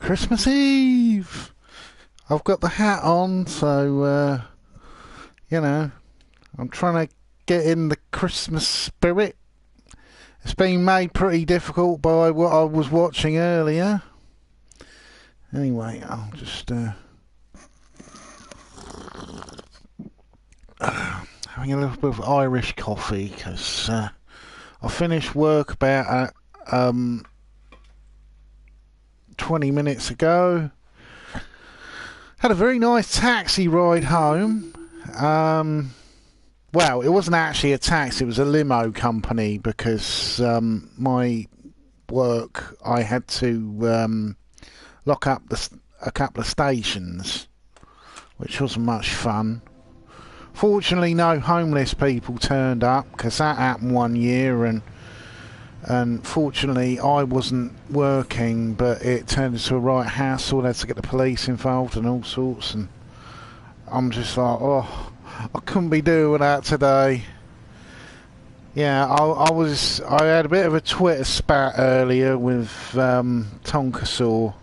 Christmas Eve. I've got the hat on, so, you know, I'm trying to get in the Christmas spirit. It's been made pretty difficult by what I was watching earlier. Anyway, I'll just, having a little bit of Irish coffee, because I finished work about 20 minutes ago. Had a very nice taxi ride home. Well, it wasn't actually a taxi, it was a limo company, because my work, I had to lock up a couple of stations, which wasn't much fun. Fortunately, no homeless people turned up, because that happened one year, and fortunately I wasn't working, but it turned into a right hassle. They had to get the police involved and all sorts, and I'm just like, oh, I couldn't be doing that today. Yeah, I had a bit of a Twitter spat earlier with Tonkasaw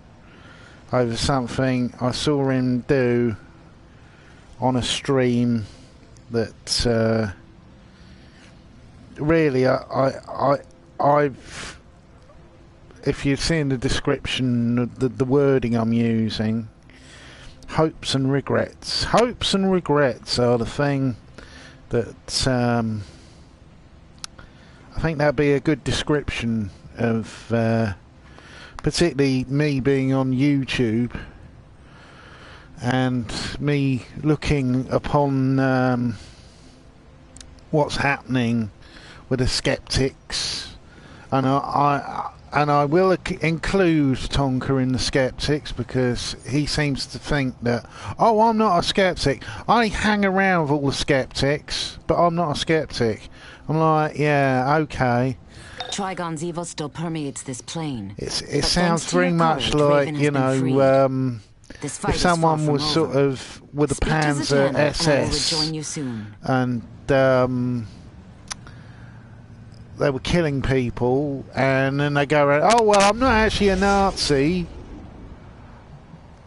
over something I saw him do on a stream that really I've, if you've seen the description, the wording I'm using, hopes and regrets. Hopes and regrets are the thing that I think that'd be a good description of particularly me being on YouTube and me looking upon what's happening with the skeptics. And I will include Tonka in the skeptics, because he seems to think that, oh, I'm not a skeptic. I hang around with all the skeptics, but I'm not a skeptic. I'm like, yeah, okay. Trigon's evil still permeates this plane. It sounds very much like, you know, if someone was sort of with a Panzer SS and they were killing people, and then they go around, oh, well, I'm not actually a Nazi.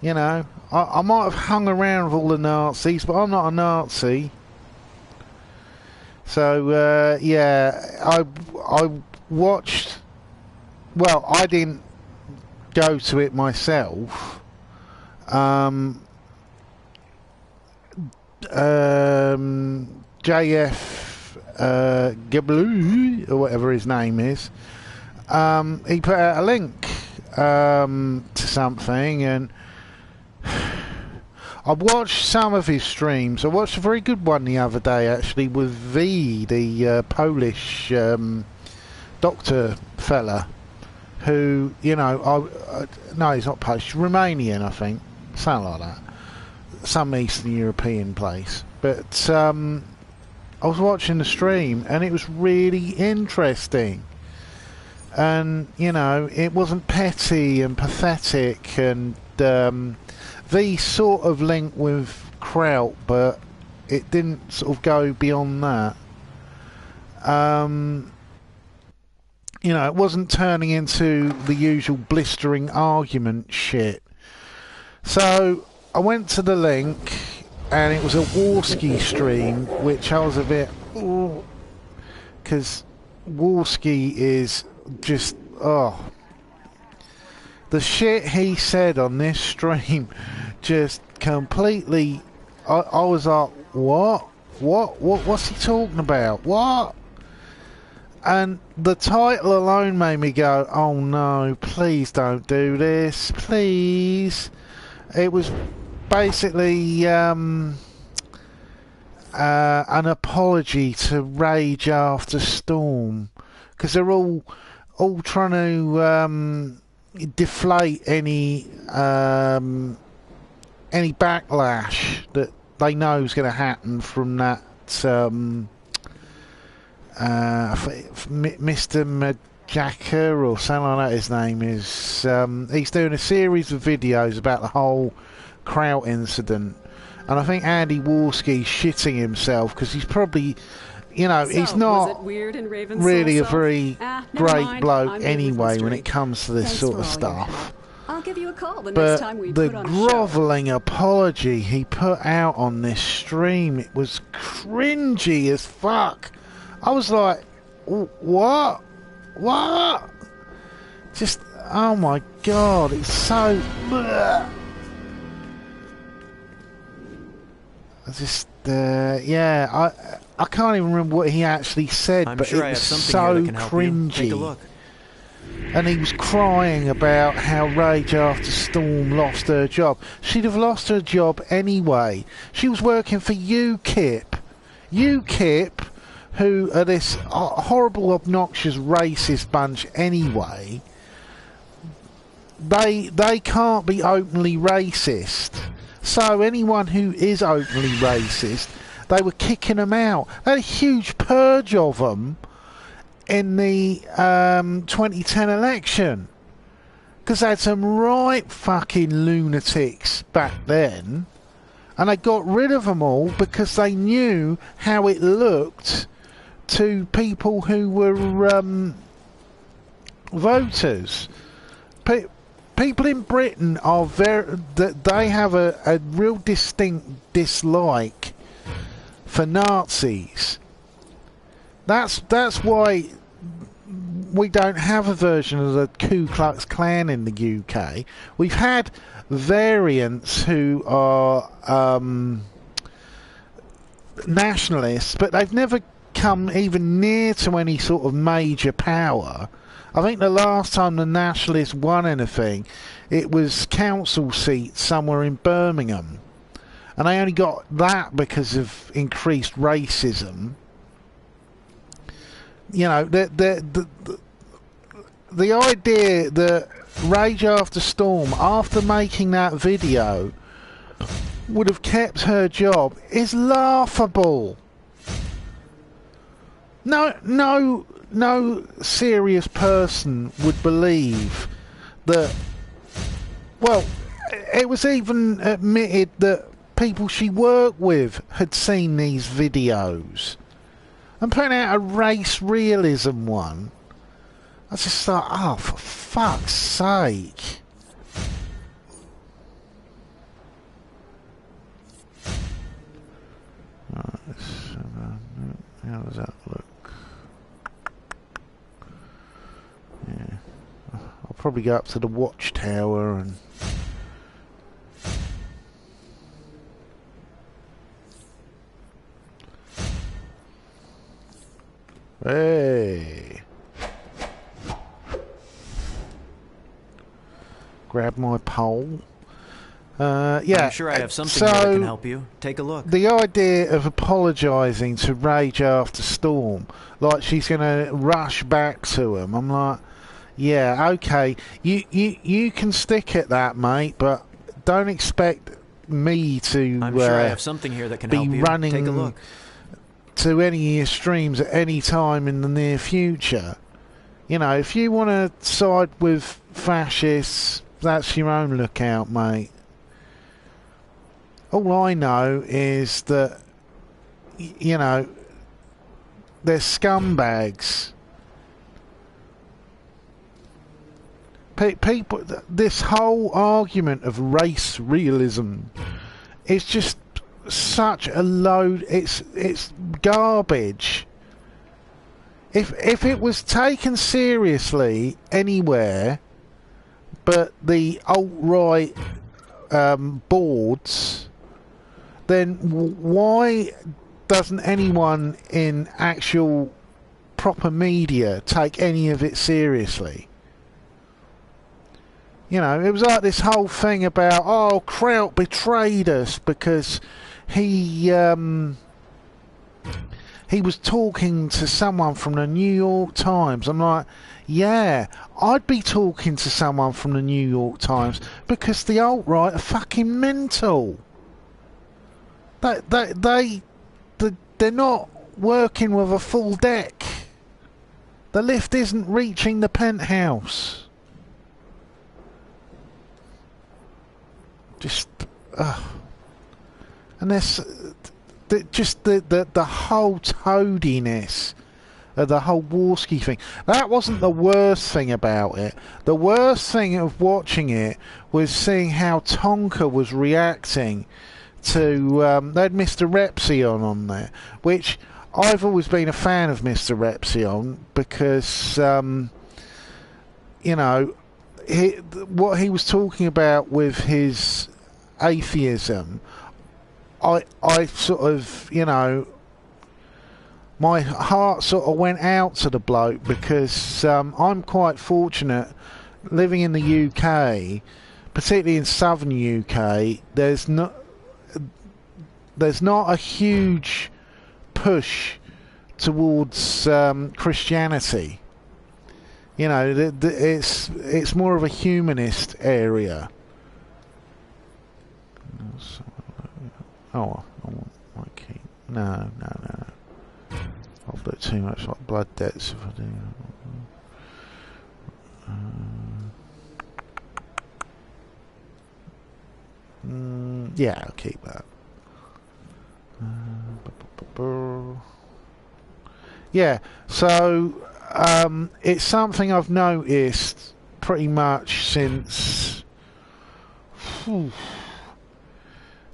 You know, I might have hung around with all the Nazis, but I'm not a Nazi. So, yeah, I watched, well, I didn't go to it myself. JF Gablu, or whatever his name is, he put out a link to something, and I watched some of his streams. I watched a very good one the other day, actually, with V, the Polish doctor fella, who, you know, no, he's not Polish, Romanian, I think, something like that, some Eastern European place, but I was watching the stream, and it was really interesting. And, you know, it wasn't petty and pathetic, and the sort of link with Kraut, but it didn't sort of go beyond that. You know, it wasn't turning into the usual blistering argument shit. So I went to the link, and it was a Wolski stream, which I was a bit, because Wolski is just, oh, the shit he said on this stream just completely, I was like, what's he talking about, what? And the title alone made me go, oh no, please don't do this, please. It was basically an apology to Rage After Storm, because they're all trying to deflate any backlash that they know is going to happen from that Mr. Majaka or something like that his name is. He's doing a series of videos about the whole Kraut incident, and I think Andy Wolski's shitting himself, because he's probably, you know, so, he's not really a very great bloke anyway when it comes to this sort of stuff. I'll give you a call the next time we the put on a show. grovelling apology he put out on this stream, it was cringy as fuck. I was like, what? What? Just, oh my god, it's so... Bleh. I just, yeah, I can't even remember what he actually said, but sure it was so cringy. Take a look. And he was crying about how Rage After Storm lost her job. She'd have lost her job anyway. She was working for UKIP. UKIP, who are this horrible, obnoxious, racist bunch anyway. They can't be openly racist. So anyone who is openly racist, they were kicking them out. They had a huge purge of them in the 2010 election, because they had some right fucking lunatics back then, and they got rid of them all because they knew how it looked to people who were voters. People in Britain are they have a real distinct dislike for Nazis. That's why we don't have a version of the Ku Klux Klan in the UK. We've had variants who are nationalists, but they've never come even near to any sort of major power. I think the last time the nationalists won anything, it was council seats somewhere in Birmingham. And they only got that because of increased racism. You know, the idea that Rage After Storm, after making that video, would have kept her job is laughable. No serious person would believe that. Well, it was even admitted that people she worked with had seen these videos. And putting out a race realism one, I just thought, oh, for fuck's sake. Right, so, how does that look? Yeah, I'll probably go up to the watchtower and... Hey! Grab my pole. Yeah. I'm sure I have something here that can help you. Take a look. The idea of apologising to Rage After Storm, like she's going to rush back to him, I'm like, yeah, okay, you can stick at that, mate, but don't expect me to I'm sure I have something here that can help you. running Take a look. to any of your streams at any time in the near future. You know, if you want to side with fascists, that's your own lookout, mate. All I know is that, you know, they're scumbags. People, this whole argument of race realism is just such a load. It's garbage. If it was taken seriously anywhere but the alt-right boards, then why doesn't anyone in actual proper media take any of it seriously? You know, it was like this whole thing about, oh, Kraut betrayed us because he was talking to someone from the New York Times. I'm like, yeah, I'd be talking to someone from the New York Times because the alt-right are fucking mental. They're not working with a full deck. The lift isn't reaching the penthouse. Just, and there's just the whole toadiness the whole Wolski thing. That wasn't the worst thing about it. The worst thing of watching it was seeing how Tonka was reacting to... they had Mr. Repsion on there, which I've always been a fan of Mr. Repsion because, you know, what he was talking about with his atheism, I sort of, you know, my heart sort of went out to the bloke because I'm quite fortunate living in the UK, particularly in southern UK. There's not a huge push towards Christianity. You know, it's more of a humanist area. Oh, I want my key. No. I'll do too much like blood debts if I do. Yeah, I'll keep that. Yeah, so it's something I've noticed pretty much since...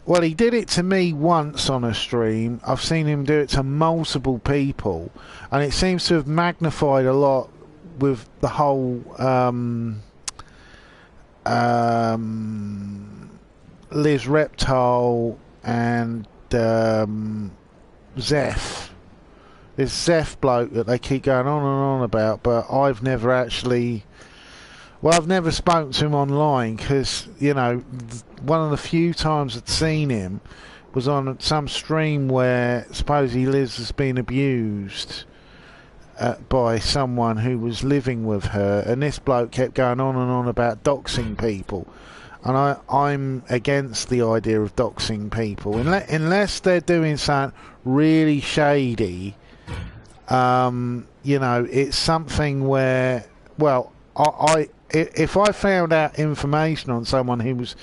Well, he did it to me once on a stream. I've seen him do it to multiple people, and it seems to have magnified a lot with the whole Liz Reptile and Zeph. This Zeph bloke that they keep going on and on about, but I've never actually... Well, I've never spoken to him online because, you know, one of the few times I'd seen him was on some stream where supposedly Liz has been abused by someone who was living with her, and this bloke kept going on and on about doxing people. And I'm against the idea of doxing people. Unless they're doing something really shady, you know, it's something where, well, if I found out information on someone who was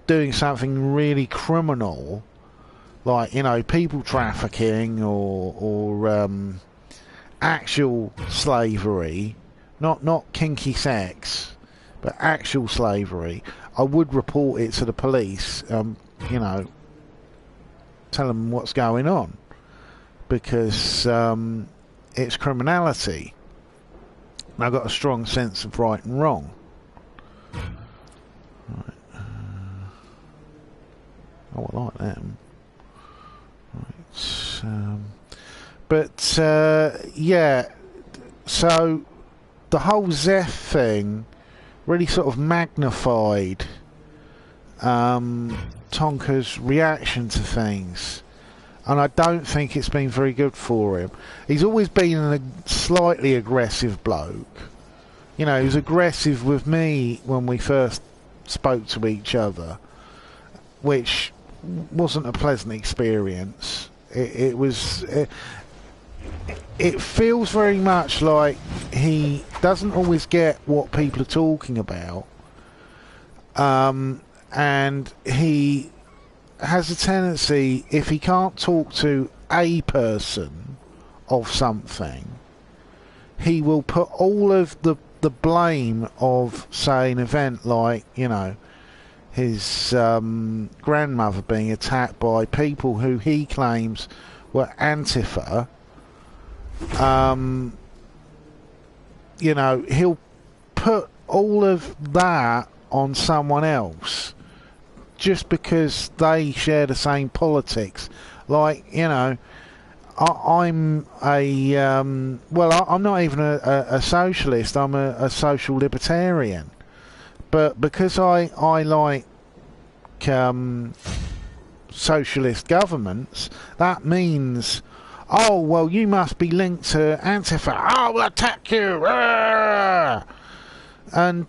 doing something really criminal, like, you know, people trafficking or actual slavery, not kinky sex, but actual slavery, I would report it to the police, you know, tell them what's going on, because it's criminality. And I've got a strong sense of right and wrong. Right. Oh, I like them. Right. But yeah, so the whole Zeph thing really sort of magnified Tonka's reaction to things, and I don't think it's been very good for him. He's always been a slightly aggressive bloke. You know, he was aggressive with me when we first spoke to each other, which wasn't a pleasant experience. It feels very much like he doesn't always get what people are talking about, and he has a tendency, if he can't talk to a person of something, he will put all of the blame of, say, an event like, you know, his grandmother being attacked by people who he claims were Antifa. You know, he'll put all of that on someone else just because they share the same politics. Like, you know, I'm a well, I'm not even a socialist. I'm a social libertarian, but because I like socialist governments, that means, oh, well, you must be linked to Antifa. I'll attack you. And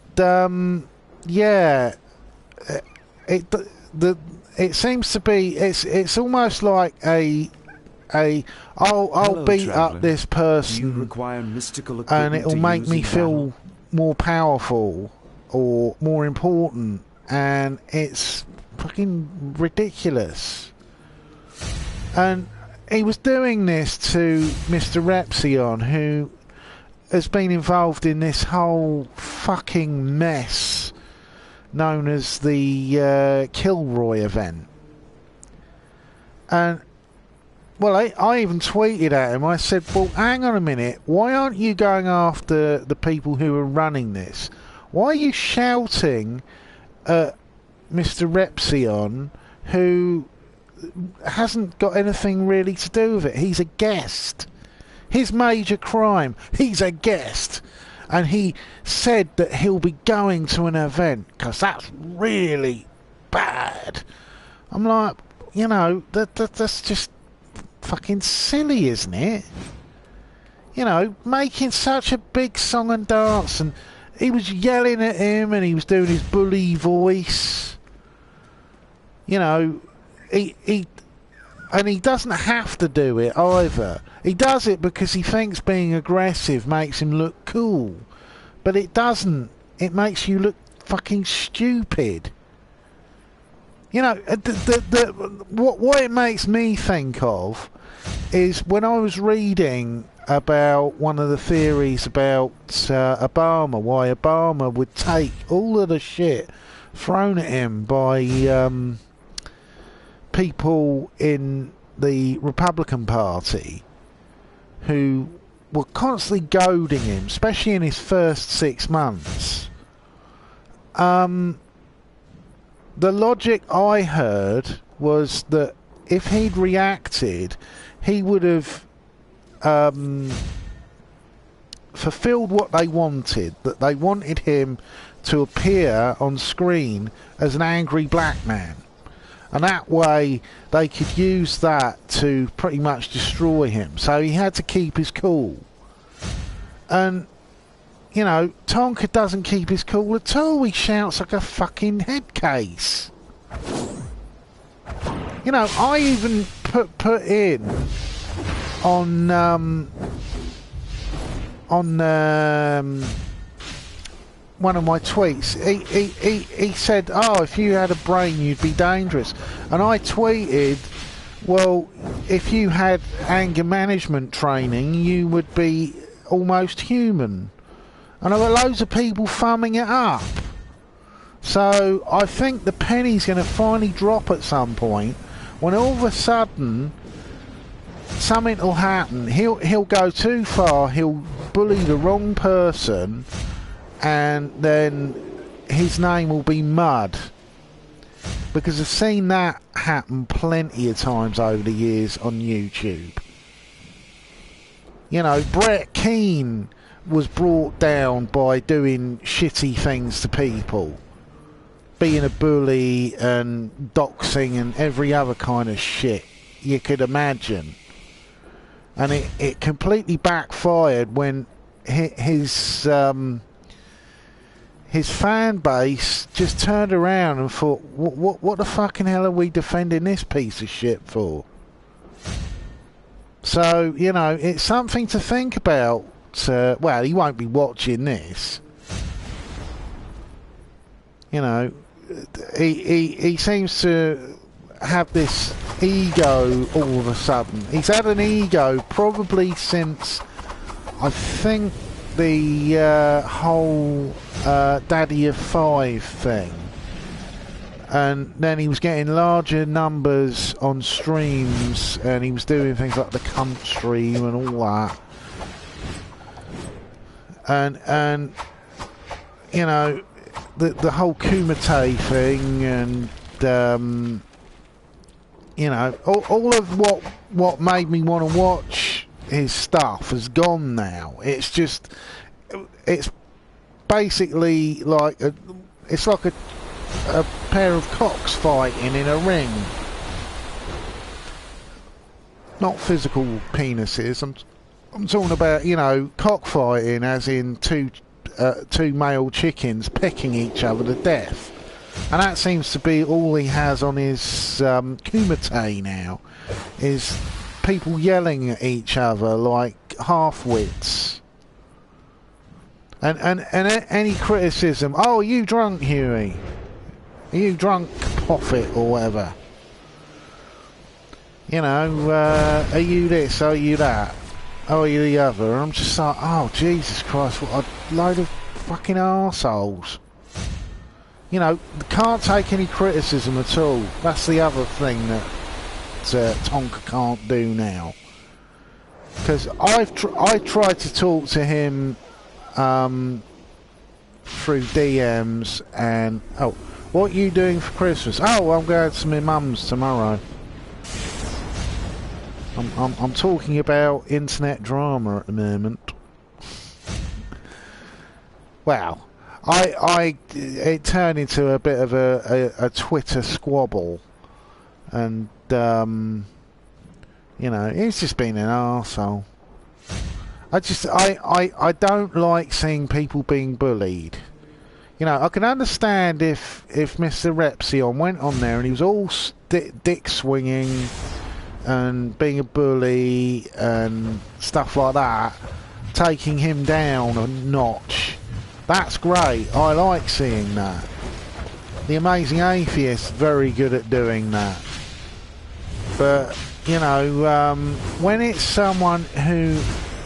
yeah, it seems to be, it's almost like I'll Hello, beat traveler. up this person, You require mystical and equipment it'll to make use me in feel battle? more powerful or more important, and it's fucking ridiculous. And he was doing this to Mr. Repsion, who has been involved in this whole fucking mess known as the Kilroy event. And, well, I even tweeted at him. I said, well, hang on a minute. Why aren't you going after the people who are running this? Why are you shouting at Mr. Repsion, who hasn't got anything really to do with it? He's a guest. His major crime, he's a guest. And he said that he'll be going to an event, because that's really bad. I'm like, you know, that's just fucking silly, isn't it? You know, making such a big song and dance, and he was yelling at him, and he was doing his bully voice. You know, he doesn't have to do it either. He does it because he thinks being aggressive makes him look cool. But it doesn't. It makes you look fucking stupid. You know, what it makes me think of is when I was reading about one of the theories about Obama, why Obama would take all of the shit thrown at him by people in the Republican Party who were constantly goading him, especially in his first 6 months. The logic I heard was that if he'd reacted, he would have fulfilled what they wanted, that they wanted him to appear on screen as an angry black man. And that way they could use that to pretty much destroy him. So he had to keep his cool. And, you know, Tonka doesn't keep his cool at all. He shouts like a fucking head case. You know, I even put in on one of my tweets, he said, oh, if you had a brain you'd be dangerous. And I tweeted, well, if you had anger management training you would be almost human. And I've got loads of people thumbing it up. So I think the penny's going to finally drop at some point when all of a sudden something will happen. He'll go too far, he'll bully the wrong person, and then his name will be mud. Because I've seen that happen plenty of times over the years on YouTube. You know, Brett Keane was brought down by doing shitty things to people. Being a bully and doxing and every other kind of shit you could imagine. And it completely backfired when his fan base just turned around and thought, what the fucking hell are we defending this piece of shit for? So, you know, it's something to think about. Well, he won't be watching this. You know, he seems to have this ego all of a sudden. He's had an ego probably since, I think, the whole Daddy of Five thing. And then he was getting larger numbers on streams, and he was doing things like the cunt stream and all that. And you know, the whole Kumite thing, and you know, all of what made me want to watch his stuff has gone now. It's just, it's basically like it's like a pair of cocks fighting in a ring. Not physical penises. I'm talking about, you know, cockfighting, as in two male chickens pecking each other to death. And that seems to be all he has on his Kumite now, is people yelling at each other like half-wits. And any criticism, oh, are you drunk, Huey? Are you drunk, Pofit, or whatever? You know, are you this? Are you that? Oh, are you the other? And I'm just like, oh, Jesus Christ, what a load of fucking arseholes. You know, can't take any criticism at all. That's the other thing that Tonka can't do now. Because I tried to talk to him through DMs and, oh, what are you doing for Christmas? Oh, I'm going to my mum's tomorrow. I'm talking about internet drama at the moment. Wow. It turned into a bit of a Twitter squabble, and you know, he's just been an arsehole. I don't like seeing people being bullied. You know, I can understand if Mr. Repsion went on there and he was all dick swinging and being a bully and stuff like that, taking him down a notch. That's great. I like seeing that. The Amazing Atheist, very good at doing that. But, you know, when it's someone who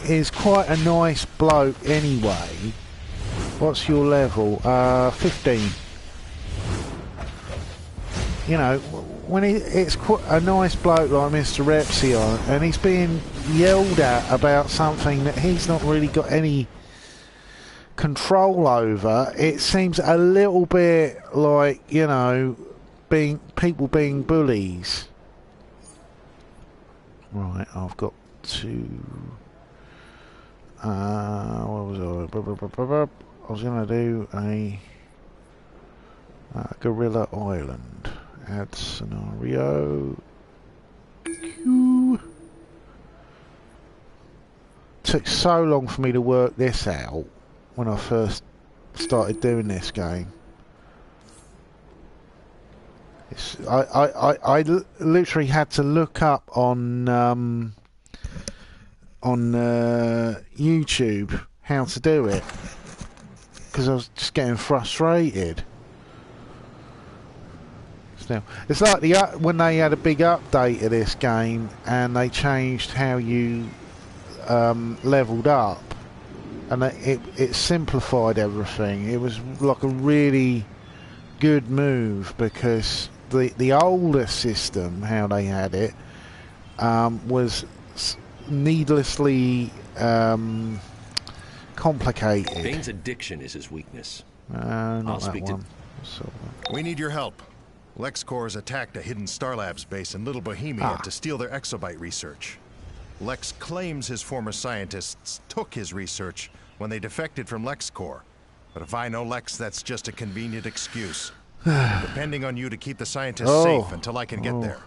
is quite a nice bloke anyway, what's your level? 15. You know, when it's quite a nice bloke like Mr. Repsion and he's being yelled at about something that he's not really got any control over, it seems a little bit like, you know, people being bullies. Right, I've got to what was I was going to do a Gorilla Island. Add scenario. Took so long for me to work this out when I first started doing this game. I literally had to look up on YouTube how to do it because I was just getting frustrated. Still, it's like when they had a big update of this game and they changed how you leveled up, and it simplified everything. It was like a really good move because the older system, how they had it, was needlessly complicated. Bane's addiction is his weakness. Not that one. We need your help. LexCorp has attacked a hidden Star Labs base in Little Bohemia to steal their exobyte research. Lex claims his former scientists took his research when they defected from LexCorp. But if I know Lex, that's just a convenient excuse. Depending on you to keep the scientists safe until I can get there.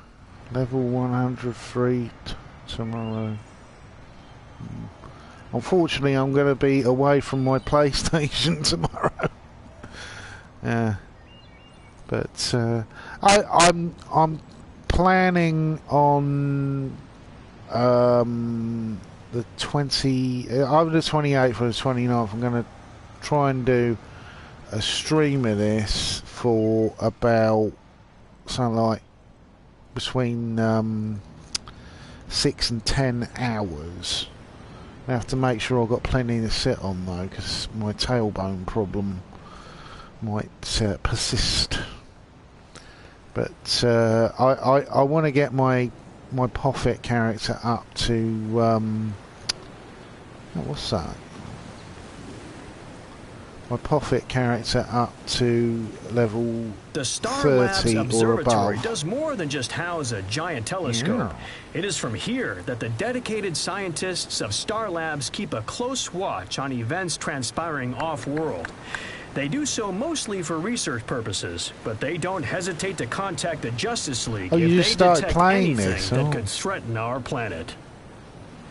Level 103 tomorrow. Unfortunately, I'm going to be away from my PlayStation tomorrow. But I'm planning on the 20, either the 28th or the 29th. I'm going to try and do a stream of this for about something like between 6 and 10 hours. I have to make sure I've got plenty to sit on though, because my tailbone might persist. But I want to get my Pofit character up to what's that? My Pofit character up to level the Star 30 Labs Observatory above. does more than just house a giant telescope. It is from here that the dedicated scientists of Star Labs keep a close watch on events transpiring off-world. They do so mostly for research purposes, but they don't hesitate to contact the Justice League if they detect anything that could threaten our planet.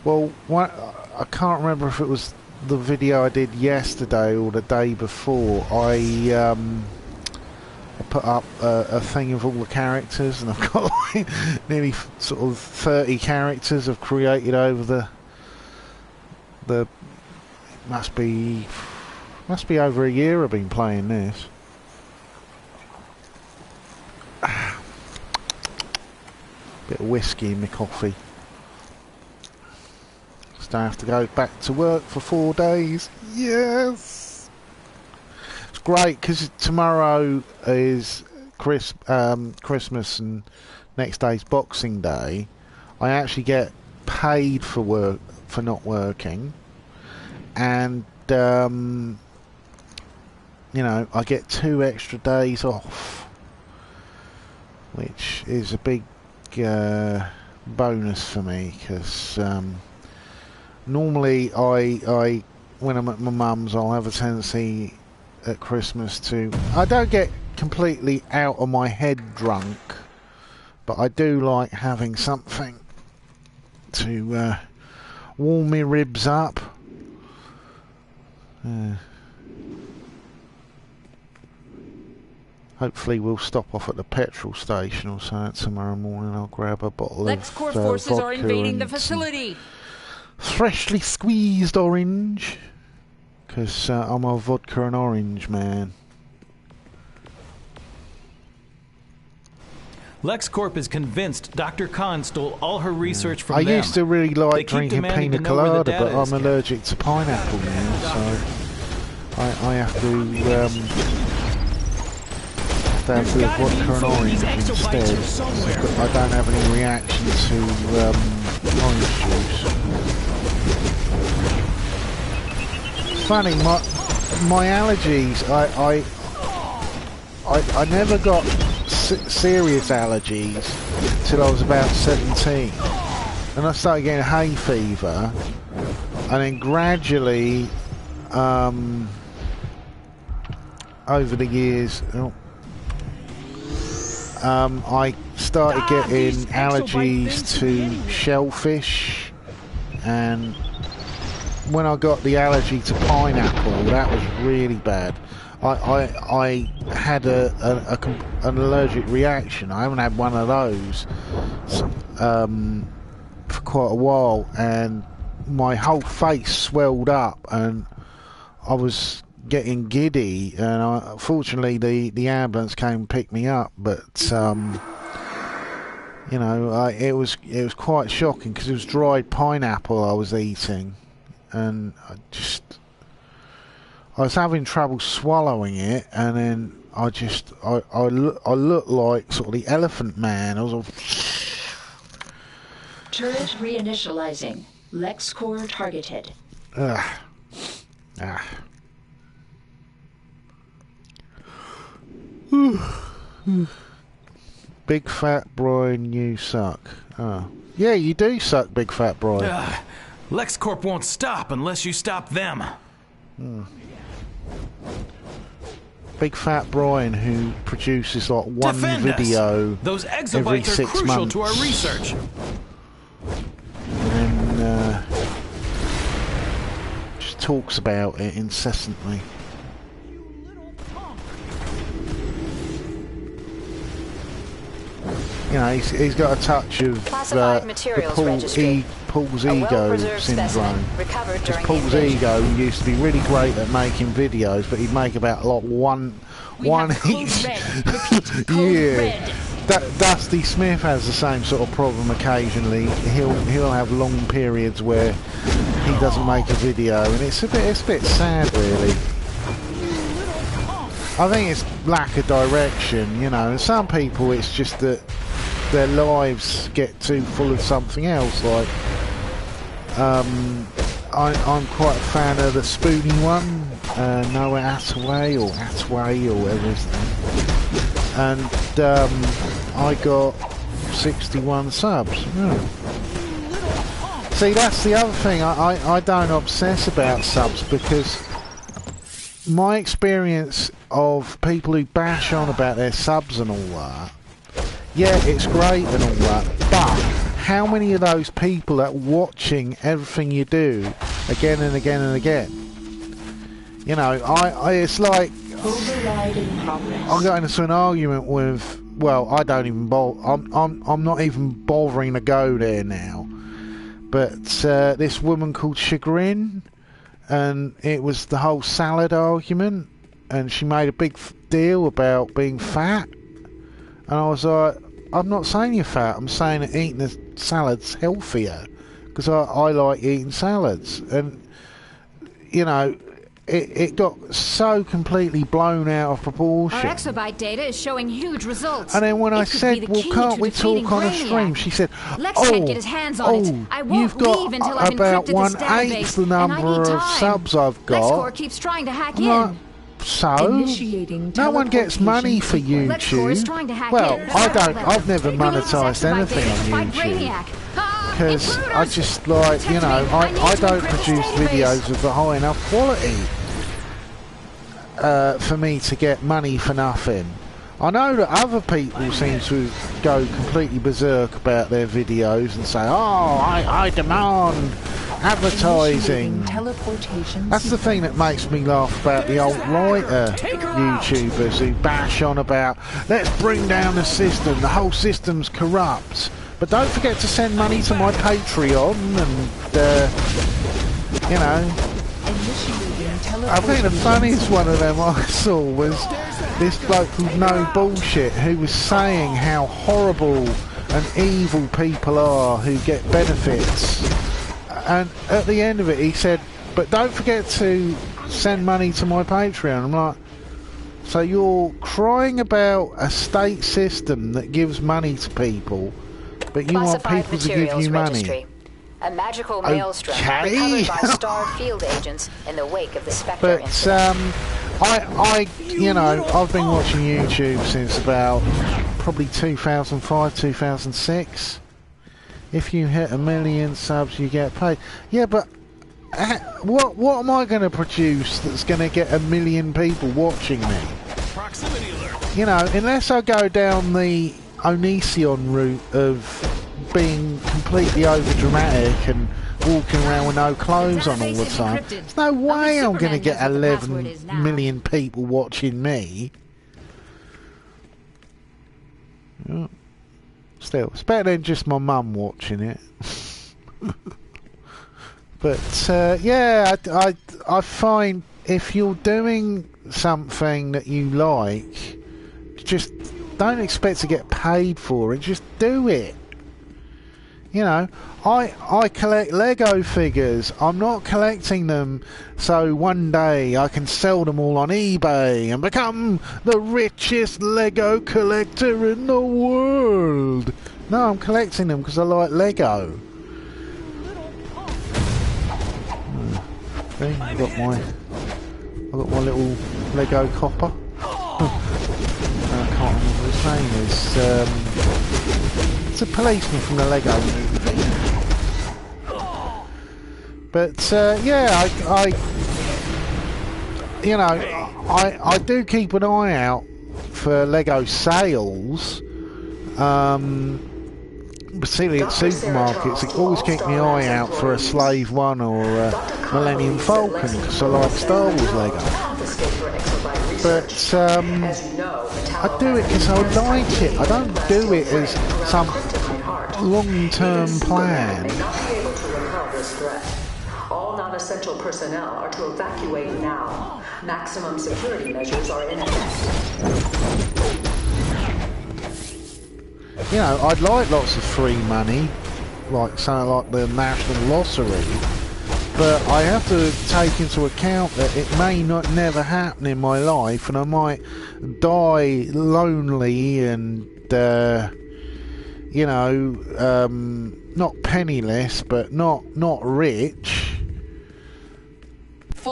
Well, I can't remember if it was the video I did yesterday or the day before. I put up a thing of all the characters, and I've got like nearly sort of 30 characters I've created over the must be over a year I've been playing this. Bit of whiskey in my coffee. Just don't have to go back to work for 4 days. Yes! It's great because tomorrow is Christmas and next day's Boxing Day. I actually get paid for not working, and you know, I get 2 extra days off, which is a big bonus for me, because normally I when I'm at my mum's, I'll have a tendency at Christmas to, I don't get completely out of my head drunk, but I do like having something to warm my ribs up. Hopefully we'll stop off at the petrol station or something tomorrow morning. I'll grab a bottle LexCorp of forces are vodka invading the and facility. freshly squeezed orange, because I'm a vodka and orange man. LexCorp is convinced Dr. Khan stole all her research from them. I used to really like They keep drinking demanding pina to know where the colada, data but I'm is kept. allergic to pineapple now, so I have to have the vodka and orange instead. I don't have any reaction to orange juice. It's funny, my allergies, I never got serious allergies till I was about 17, and I started getting hay fever, and then gradually over the years I started getting allergies to shellfish, and when I got the allergy to pineapple, that was really bad. I had an allergic reaction. I haven't had one of those for quite a while, and my whole face swelled up, and I was getting giddy. And fortunately, the ambulance came and picked me up. But you know, it was quite shocking because it was dried pineapple I was eating, and I was having trouble swallowing it, and then I looked like sort of the Elephant Man. I was all... Turret reinitializing. LexCorp targeted. Big Fat Brian, you suck. Oh. Yeah, you do suck, Big Fat Brian. LexCorp won't stop unless you stop them. Big Fat Brian, who produces like one Defend video us. Those every exobytes 6 are crucial months. to our research. And then just talks about it incessantly. You know, he's got a touch of Paul's ego syndrome. Because Paul's ego used to be really great at making videos, but he'd make about like one each. Yeah. Dusty Smith has the same sort of problem occasionally. He'll have long periods where he doesn't make a video, and it's a bit sad, really. I think it's lack of direction, you know. And some people, it's just that their lives get too full of something else. Like, I'm quite a fan of the Spoony one, Noah Attaway or whatever his name. And I got 61 subs. See, that's the other thing. I don't obsess about subs, because my experience of people who bash on about their subs and all that, yeah, it's great and all that, but how many of those people are watching everything you do again and again and again? You know, it's like I got into an argument with, well, I don't even bother. I'm not even bothering to go there now. But this woman called Chagrin, and it was the whole salad argument, and she made a big deal about being fat, and I was like, I'm not saying you're fat. I'm saying that eating a salad's healthier, because I like eating salads, and you know, it got so completely blown out of proportion. Our exobyte data is showing huge results. And then when I said, well, can't we talk on a stream? She said, Lex can't get his hands on it. I won't you've got leave until I've about encrypted this 1/8 the database, number of subs I've got. LexCorp keeps trying to hack like, in. So, no one gets money for YouTube. Well, I've never monetised anything on YouTube. Because I just like, you know, I don't produce videos of a high enough quality for me to get money for nothing. I know that other people seem to go completely berserk about their videos and say, oh, I demand advertising. That's the thing that makes me laugh about the alt-righter YouTubers who bash on about, let's bring down the system, the whole system's corrupt. But don't forget to send money to my Patreon and, you know. I think the funniest one of them I saw was this bloke called No Bullshit, who was saying how horrible and evil people are who get benefits. And at the end of it he said, but don't forget to send money to my Patreon. I'm like, so you're crying about a state system that gives money to people, but you want people to give you money? A magical maelstrom recovered by star field agents in the wake of the Spectre incident. You know, I've been watching YouTube since about probably 2005, 2006. If you hit 1 million subs, you get paid. Yeah, but what am I going to produce that's going to get 1 million people watching me? Proximity alert. You know, unless I go down the Onision route of being completely over dramatic and walking around with no clothes on all the time, there's no way I'm going to get 11 million people watching me. Oh. Still, it's better than just my mum watching it. But yeah, I find if you're doing something that you like, just don't expect to get paid for it. Just do it. You know, I collect Lego figures. I'm not collecting them so one day I can sell them all on eBay and become the richest Lego collector in the world. No, I'm collecting them because I like Lego. See, I've got my little Lego copper. I can't remember what his name is. It's a policeman from the Lego movie. But yeah, I do keep an eye out for Lego sales. Particularly at supermarkets, I always keep my eye out for a Slave 1 or a Millennium Falcon because I like Star Wars Lego. But I do it because I like it. I don't do it as some long-term plan. All non-essential personnel are to evacuate now. Maximum security measures are in effect. You know, I'd like lots of free money, like something like the National Lottery, but I have to take into account that it may not never happen in my life, and I might die lonely and, you know, not penniless, but not rich.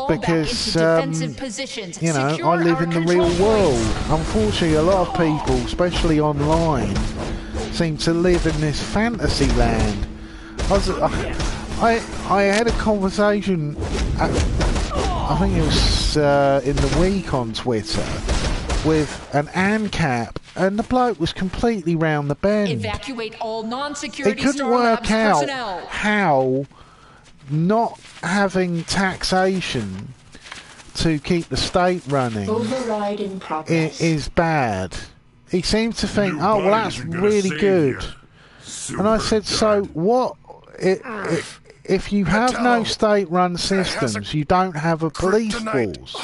Because, you know, I live in the real world. Unfortunately, a lot of people, especially online, seem to live in this fantasy land. I had a conversation, I think it was in the week on Twitter, with an ANCAP, and the bloke was completely round the bend. Evacuate all non-security He couldn't work out how not having taxation to keep the state running Override in progress. is bad. He seemed to think, oh, well, that's really good. And I said, so what if you have no state-run systems, you don't have a police force,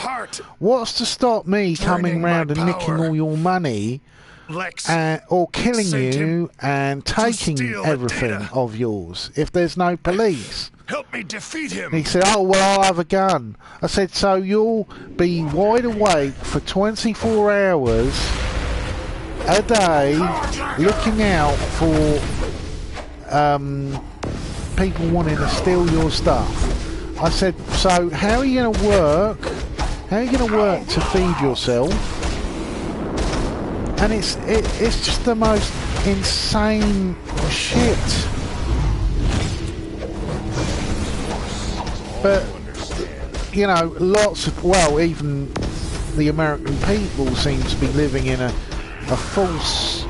what's to stop me coming round and nicking all your money Lex, or killing sent you him and taking steal the everything data. of yours if there's no police. Help me defeat him. And he said, oh, well, I'll have a gun. I said, so you'll be wide awake for 24 hours a day looking out for people wanting to steal your stuff. I said, so how are you going to work? How are you going to work to feed yourself? And it's just the most insane shit. But, you know, lots of, well, even the American people seem to be living in a false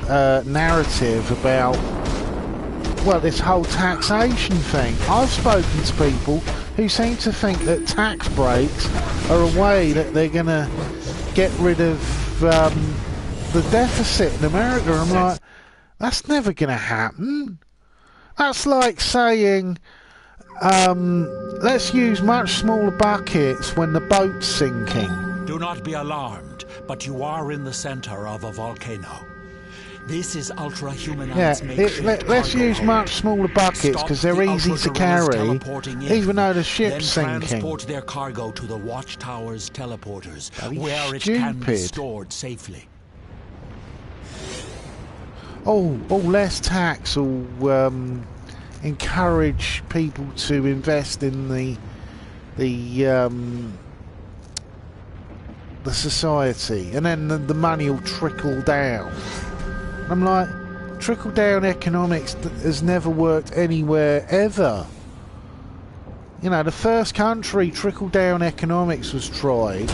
narrative about, well, this whole taxation thing. I've spoken to people who seem to think that tax breaks are a way that they're going to get rid of the deficit in America. I'm like, that's never going to happen. That's like saying, let's use much smaller buckets when the boat's sinking. Do not be alarmed, but you are in the center of a volcano. This is ultra-humanized let's use much smaller buckets because they're easy to carry, even though the ship's sinking. Transport their cargo to the watchtower's teleporters, where it stupid. can be stored safely. Less tax will encourage people to invest in the society, and then the money will trickle down. I'm like, trickle down economics has never worked anywhere ever. You know, the first country trickle down economics was tried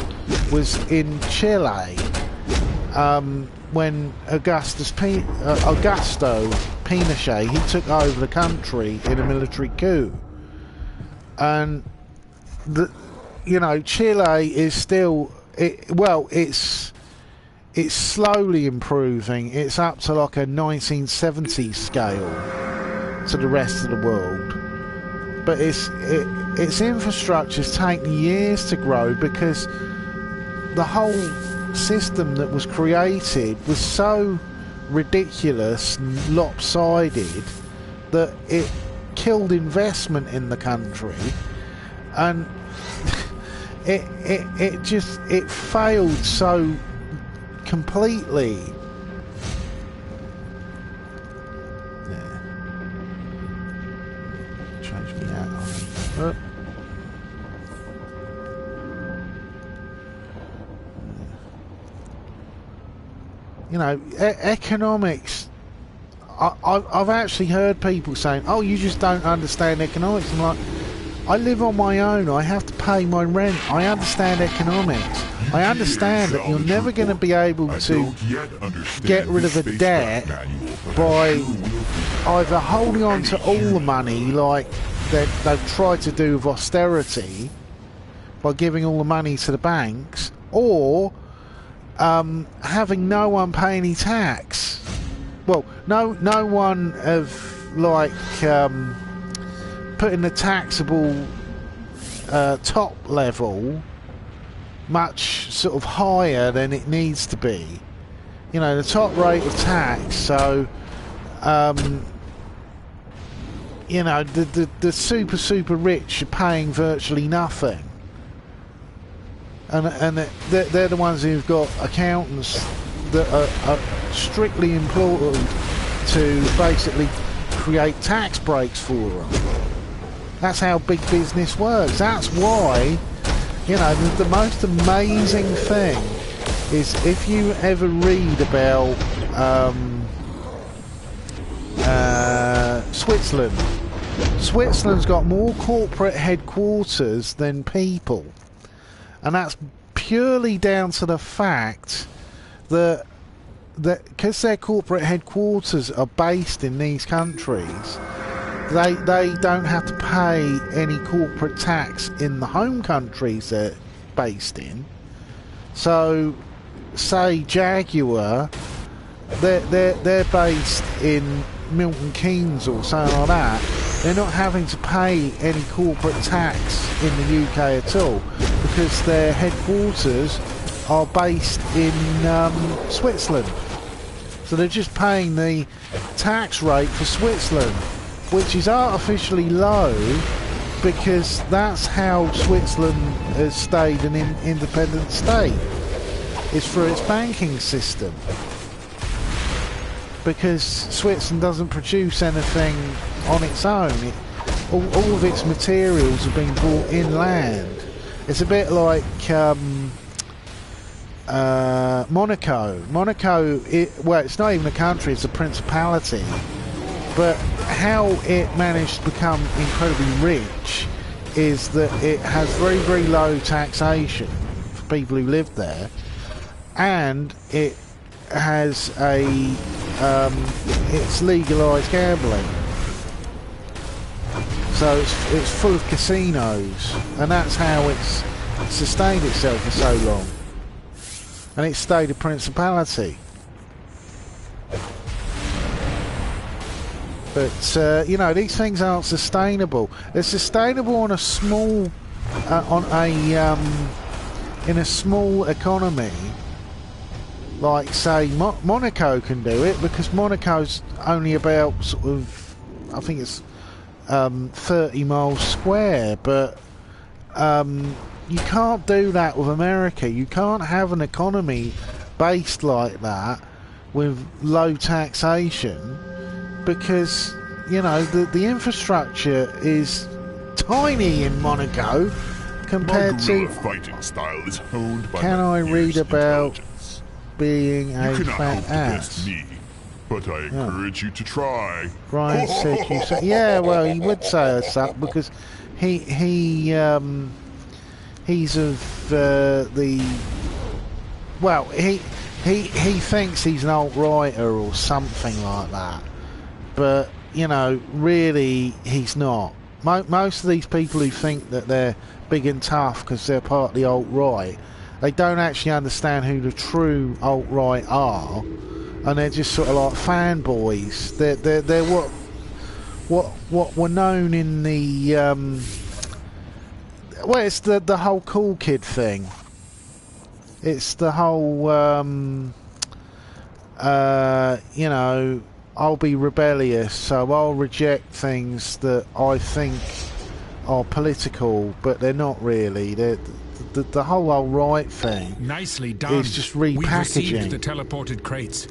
was in Chile, when Augusto Pinochet, he took over the country in a military coup. And Chile is still it's slowly improving. It's up to like a 1970s scale to the rest of the world, but its infrastructure's taken years to grow because the whole system that was created was so ridiculous and lopsided that it killed investment in the country, and it failed so completely. Yeah. Change me out. You know, economics. I've actually heard people saying, "Oh, you just don't understand economics." I'm like, I live on my own. I have to pay my rent. I understand economics. I understand that you're never going to be able to get rid of a debt by either holding on to all the money like they've tried to do with austerity by giving all the money to the banks, or having no one pay any tax. Well, no one of like putting the taxable top level much sort of higher than it needs to be. You know, the top rate of tax. So, you know, the super rich are paying virtually nothing, and they're the ones who've got accountants that are strictly employed to basically create tax breaks for them. That's how big business works. That's why, you know, the most amazing thing is if you ever read about Switzerland. Switzerland's got more corporate headquarters than people, and that's purely down to the fact that because their corporate headquarters are based in these countries, they don't have to pay any corporate tax in the home countries they're based in. So, say Jaguar, they're based in Milton Keynes or something like that. They're not having to pay any corporate tax in the UK at all because their headquarters are based in Switzerland. So they're just paying the tax rate for Switzerland, which is artificially low because that's how Switzerland has stayed an independent state. It's through its banking system. Because Switzerland doesn't produce anything on its own. All of its materials have been brought inland. It's a bit like Monaco. Monaco, well, it's not even a country, it's a principality. But how it managed to become incredibly rich is that it has very, very low taxation for people who live there. And it has it's legalised gambling. So it's full of casinos, and that's how it's sustained itself for so long. And it stayed a principality. But you know, these things aren't sustainable. They're sustainable on a small, in a small economy. Like, say, Monaco can do it because Monaco's only about sort of, I think it's 30 miles square, but you can't do that with America. You can't have an economy based like that with low taxation because, you know, the infrastructure is tiny in Monaco compared to... fighting style is honed by can I read about being a fat ass? Me, but I encourage you to try. Brian said you say, yeah, well, he would say us up because he's of the well, he thinks he's an alt-righter or something like that, but you know, really he's not. Most of these people who think that they're big and tough because they're part of the alt-right, they don't actually understand who the true alt-right are, and they're just sort of like fanboys. They're what were known in the well, it's the whole cool kid thing. It's the whole you know, I'll be rebellious, so I'll reject things that I think are political, but they're not really. The whole alt-right thing nicely done. Is just repackaging. We've received the teleported crates.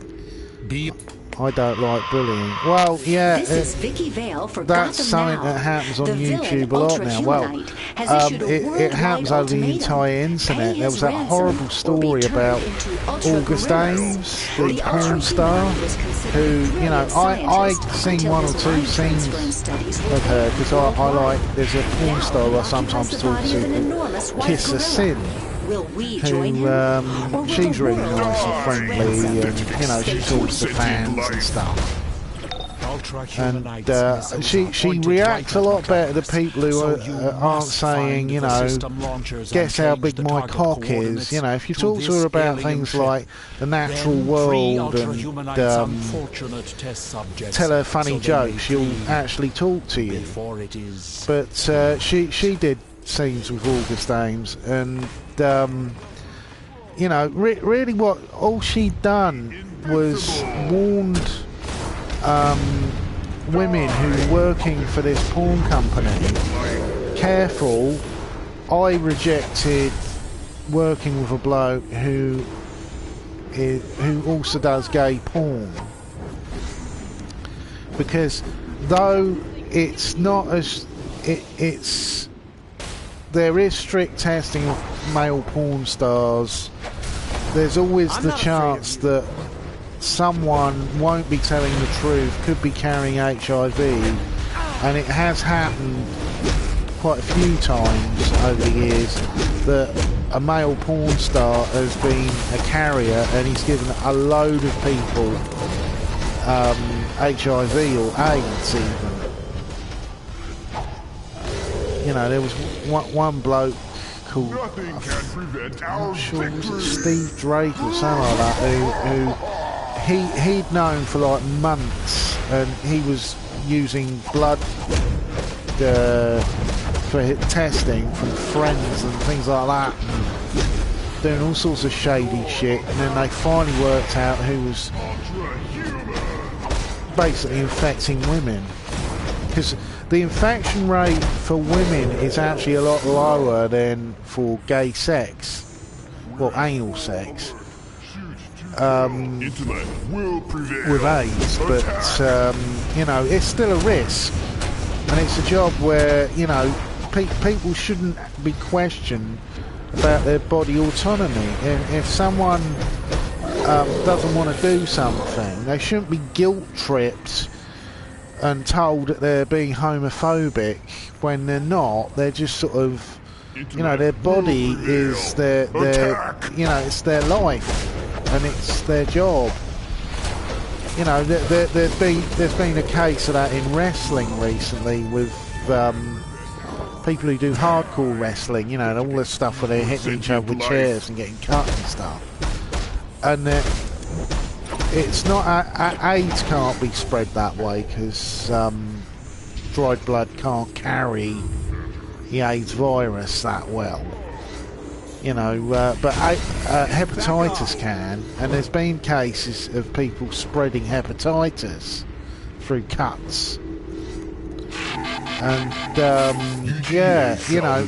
I don't like bullying. Well, yeah, this is Vicky Vale for that's Gotham something Now. that happens on The YouTube a lot now. Well, it happens over the entire internet. There was that horrible story about August Ames, the porn star, who, you know, I've seen one or two scenes of her because I like, there's a porn star I sometimes talk to called Kiss a Sin. Who, she's really nice and friendly, and you know, she talks to fans and stuff. And she reacts a lot better to people who aren't saying, you know, guess how big my cock is. You know, if you talk to her about things like the natural world and tell her funny jokes, she'll actually talk to you. But she did scenes with August Ames, and you know, really what all she'd done was warned women who were working for this porn company, careful, I rejected working with a bloke who also does gay porn, because though it's not as it's there is strict testing of male porn stars, there's always the chance that someone won't be telling the truth, could be carrying HIV, and it has happened quite a few times over the years that a male porn star has been a carrier and he's given a load of people HIV or AIDS even. You know, there was one bloke called, I'm not sure, was it Steve Drake or something like that, who he'd known for like months, and he was using blood for testing from friends and things like that, and doing all sorts of shady shit, and then they finally worked out who was basically infecting women. Because the infection rate for women is actually a lot lower than for gay sex, well, anal sex, with AIDS. But you know, it's still a risk, and it's a job where, you know, people shouldn't be questioned about their body autonomy. If someone doesn't want to do something, they shouldn't be guilt-tripped and told that they're being homophobic when they're not. They're just sort of, you know, their body is their you know, it's their life and it's their job. You know, there's been a case of that in wrestling recently with people who do hardcore wrestling, you know, and all this stuff where they're hitting each other with chairs and getting cut and stuff. And it's not, AIDS can't be spread that way because dried blood can't carry the AIDS virus that well, you know, but hepatitis can, and there's been cases of people spreading hepatitis through cuts. And yeah, you know,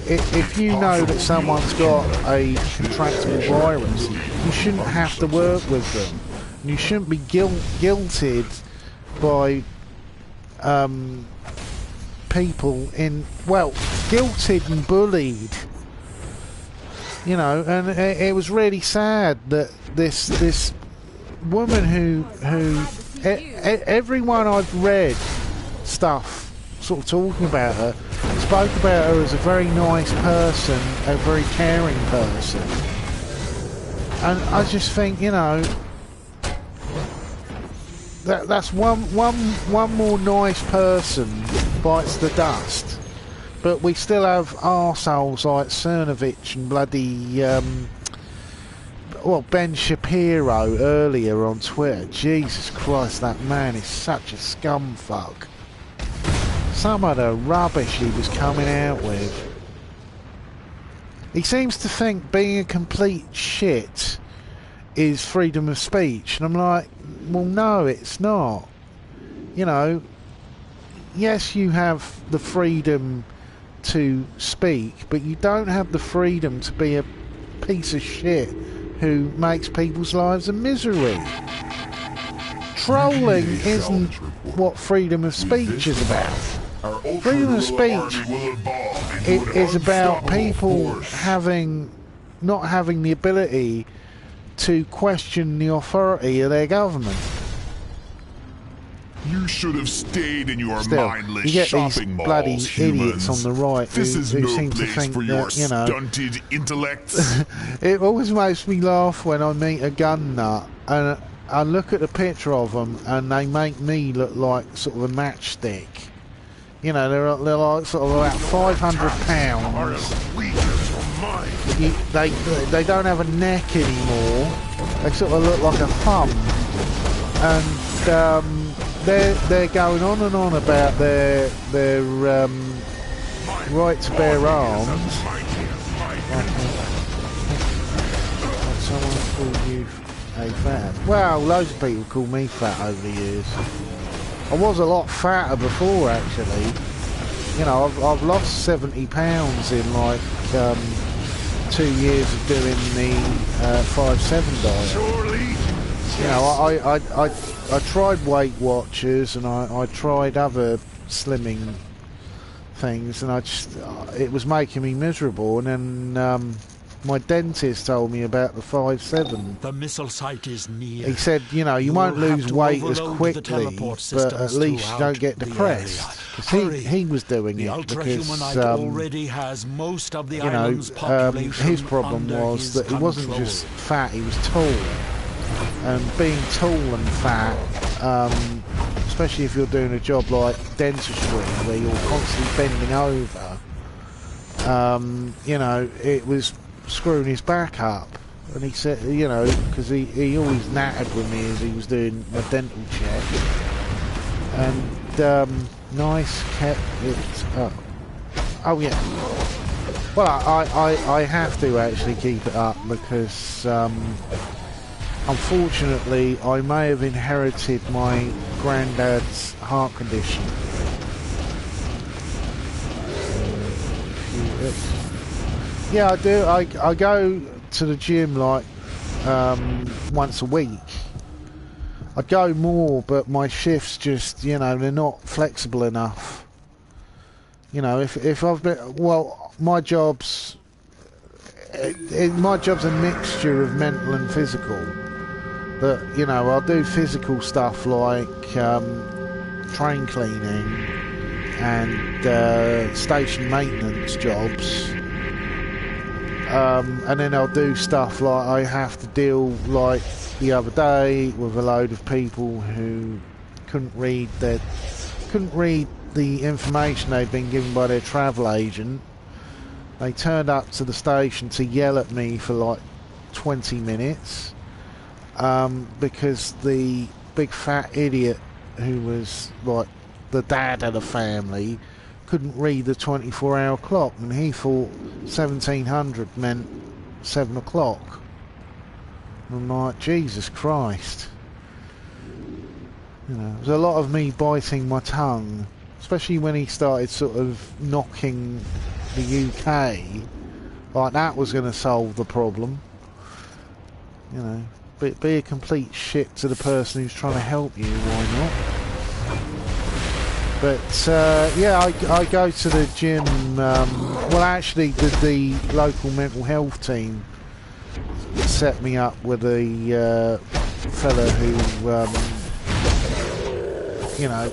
if you know that someone's got a contractable virus, you shouldn't have to work with them. You shouldn't be guilted by people in, well, guilted and bullied. You know, and it was really sad that this woman who everyone I've read stuff sort of talking about her spoke about her as a very nice person, a very caring person, and I just think, you know, that's one more nice person bites the dust. But we still have arseholes like Cernovich and bloody well, Ben Shapiro earlier on Twitter. Jesus Christ, that man is such a scumfuck. Some of the rubbish he was coming out with. He seems to think being a complete shit is freedom of speech, and I'm like, well, no, it's not. You know, yes, you have the freedom to speak, but you don't have the freedom to be a piece of shit who makes people's lives a misery. Trolling isn't what freedom of speech is about. Freedom of speech is about people not having the ability to question the authority of their government. You should have stayed in your Still, mindless you get shopping these bloody malls, idiots humans. on the right This who is no seem to place think for your that, you know, stunted intellects. It always makes me laugh when I meet a gun nut and I look at the picture of them and they make me look like sort of a matchstick. You know, they're like sort of about 500 pounds. They don't have a neck anymore. They sort of look like a thumb. And they're going on and on about their right to bear arms. Someone called you a fat? Well, loads of people call me fat over the years. I was a lot fatter before, actually. You know, I've lost 70 pounds in like 2 years of doing the 5-7 diet. You know, I tried Weight Watchers and I tried other slimming things, and it was making me miserable. And then my dentist told me about the 5-7. The missile site is near. He said, you know, you won't lose weight as quickly, but at least you don't get depressed. Because he was doing it because, already has most of the you know, his problem was that he wasn't just fat, he was tall. And being tall and fat, especially if you're doing a job like dentistry where you're constantly bending over, you know, it was screwing his back up. And he said, you know, because he always nattered with me as he was doing my dental check. And nice kept it up. Oh yeah. Well, I have to actually keep it up because unfortunately, I may have inherited my granddad's heart condition. Yeah, I do. I go to the gym like once a week. I go more, but my shifts just, you know, they're not flexible enough. You know, if I've been, well, my job's a mixture of mental and physical. But, you know, I'll do physical stuff like train cleaning and station maintenance jobs. And then I'll do stuff like I have to deal, like the other day, with a load of people who couldn't read the information they'd been given by their travel agent. They turned up to the station to yell at me for like 20 minutes because the big fat idiot who was like the dad of the family couldn't read the 24-hour clock, and he thought 1700 meant 7 o'clock. I'm like, Jesus Christ. You know, there's a lot of me biting my tongue, especially when he started sort of knocking the UK, like that was going to solve the problem. You know, be a complete shit to the person who's trying to help you, why not? But yeah, I go to the gym. Well, actually, the local mental health team set me up with a fella who, you know,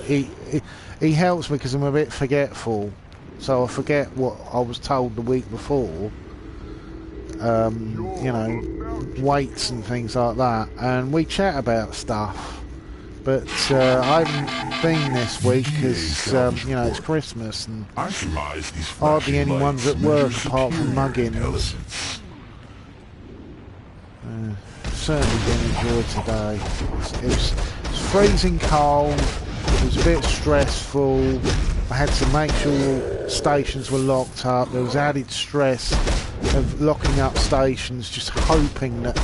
he helps me because I'm a bit forgetful, so I forget what I was told the week before. You know, weights and things like that, and we chat about stuff. But I haven't been this week because, you know, it's Christmas and hardly anyone's at work apart from Muggins. Certainly didn't enjoy today. It was freezing cold, it was a bit stressful. I had to make sure stations were locked up. There was added stress of locking up stations, just hoping that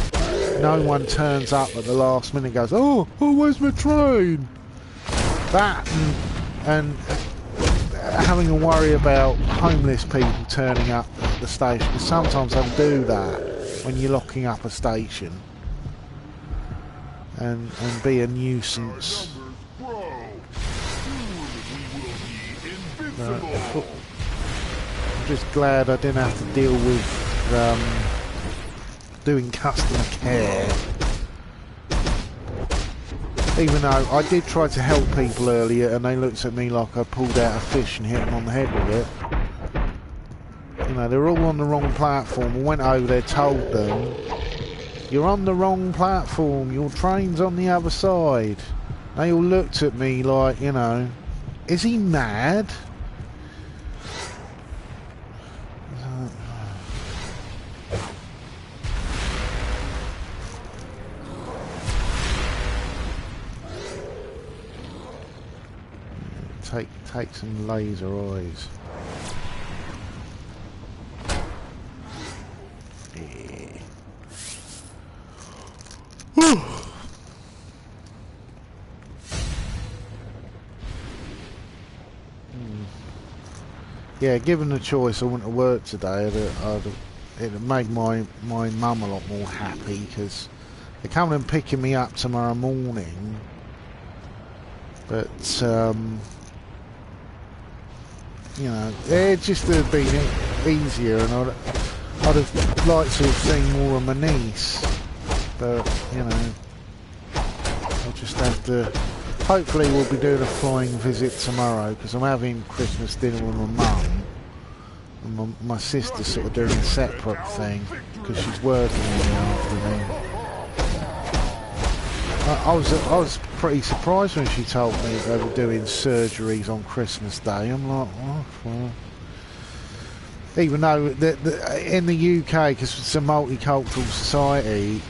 no one turns up at the last minute and goes, oh, where's my train? That and having to worry about homeless people turning up at the station, because sometimes they'll do that when you're locking up a station, and be a nuisance. I'm just glad I didn't have to deal with doing customer care. Even though I did try to help people earlier and they looked at me like I pulled out a fish and hit them on the head with it. You know, they're all on the wrong platform. I went over there, told them, you're on the wrong platform, your train's on the other side. They all looked at me like, you know, is he mad? Take some laser eyes. Yeah, given the choice, I wouldn't have worked today. It'd have made my mum a lot more happy because they're coming and picking me up tomorrow morning. But you know, it just would have been easier, and I'd have liked to have seen more of my niece. But you know, I'll just have to. Hopefully, we'll be doing a flying visit tomorrow because I'm having Christmas dinner with my mum, and my sister's sort of doing a separate thing because she's working in the afternoon. I was pretty surprised when she told me they were doing surgeries on Christmas Day. I'm like, oh, well. Even though in the UK, because it's a multicultural society,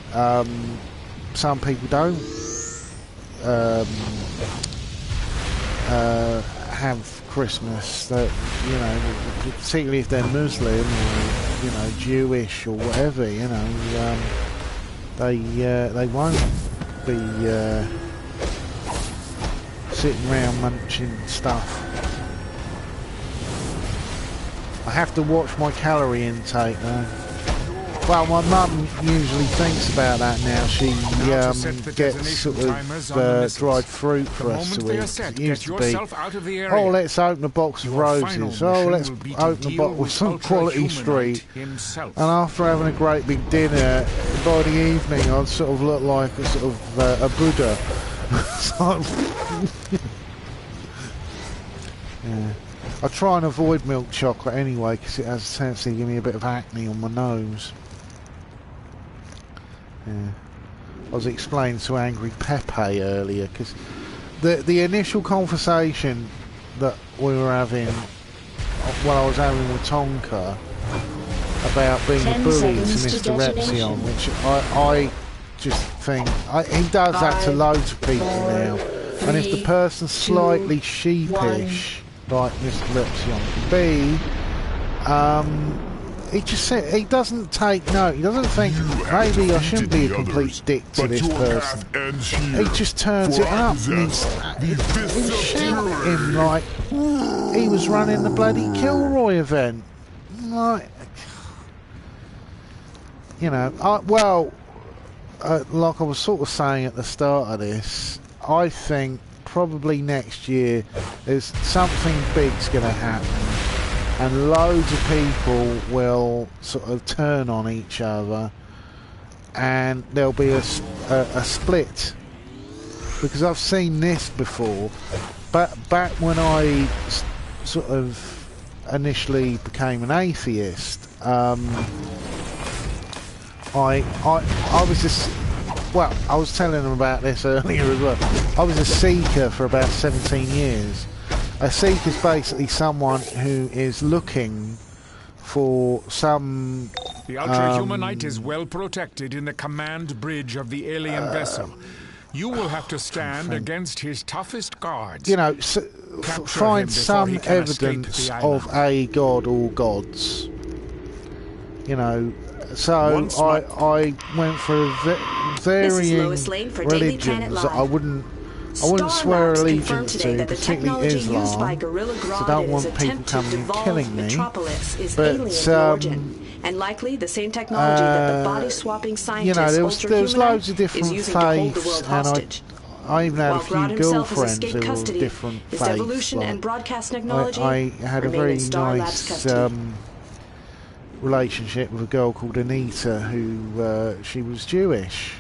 some people don't have Christmas. That, you know, particularly if they're Muslim or, you know, Jewish or whatever, you know. they won't be sitting around munching stuff. I have to watch my calorie intake though. Well, my mum usually thinks about that now. She gets sort of dried fruit for us to eat. It used to be, oh, let's open a box of roses. Oh, let's open a box with some Quality Street. And after having a great big dinner, by the evening, I'd sort of look like a sort of a Buddha. Yeah. I try and avoid milk chocolate anyway because it has a tendency to give me a bit of acne on my nose. Yeah. I was explaining to Angry Pepe earlier because the initial conversation that we were having, well, I was having with Tonka about being a bully to Mr. Repsion, which I just think he does that to loads of people now, and if the person's slightly sheepish, like Mr. Repsion, he doesn't take note. He doesn't think maybe I shouldn't be a complete dick to this person. He just turns it up. He's shouting like he was running the bloody Kilroy event. Like, you know, like I was sort of saying at the start of this, I think probably next year there's something big's going to happen. And loads of people will sort of turn on each other, and there'll be a split. Because I've seen this before, but back when I sort of initially became an atheist, I was just, well, I was telling them about this earlier as well. I was a seeker for about 17 years. A seeker is basically someone who is looking for some... The Ultra-Humanite is well protected in the command bridge of the alien vessel. You will have to stand against his toughest guards. You know, find some evidence of a god or gods. You know, so I went for varying religions that I wouldn't swear allegiance to, particularly Islam, so I don't want people coming and killing me. But and likely the same technology that the body-swapping scientist, you know, there was loads of different faiths, and I even had a few girlfriends who were of different faiths. I had a very nice relationship with a girl called Anita, who she was Jewish,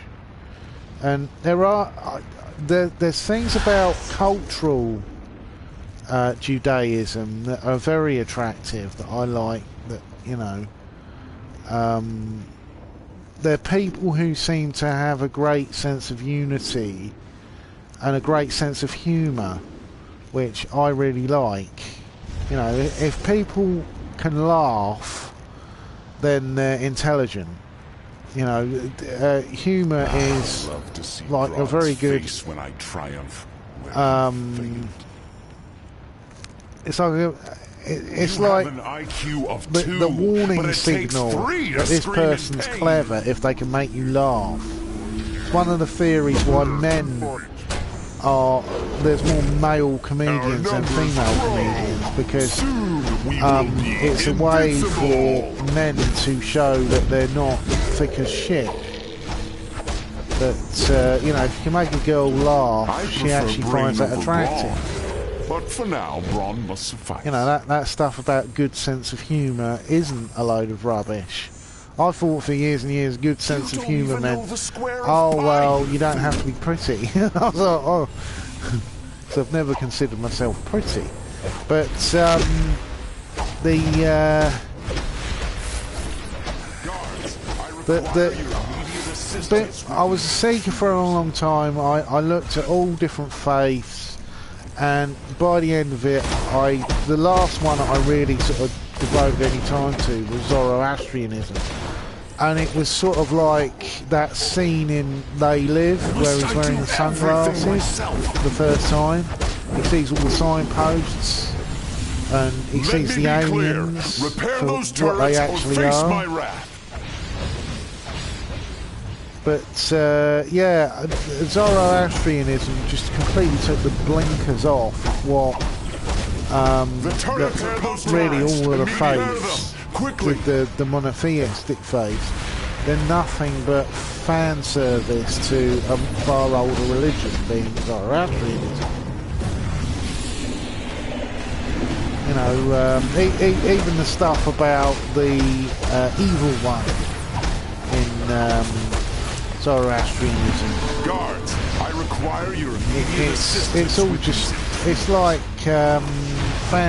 and there's things about cultural Judaism that are very attractive that I like. That, you know, they're people who seem to have a great sense of unity and a great sense of humour, which I really like. You know, if people can laugh, then they're intelligent. You know, humour is like a very good. When I triumph, it's like it's like an IQ of the warning signal that this person's clever if they can make you laugh. It's one of the theories why there's more male comedians than female comedians, because it's a way for men to show that they're not thick as shit. That you know, if you can make a girl laugh, she actually finds that attractive. But for now, brawn must suffice. You know, that stuff about good sense of humour isn't a load of rubbish. I thought for years and years good sense of humour meant, oh well, you don't have to be pretty. I was like, oh, so I've never considered myself pretty. But I was a seeker for a long time. I looked at all different faiths, and by the end of it, the last one that I really sort of devoted any time to was Zoroastrianism. And it was sort of like that scene in They Live where he's wearing the sunglasses the first time. He sees all the signposts and he sees the aliens for what they actually are. But yeah, Zoroastrianism just completely took the blinkers off what really all of the faiths, with the monotheistic faiths, they're nothing but fan service to a far older religion, being Zoroastrianism. You know, even the stuff about the evil one in Zoroastrianism. Guards, I require your immediate assistance. It's all just, it's like fan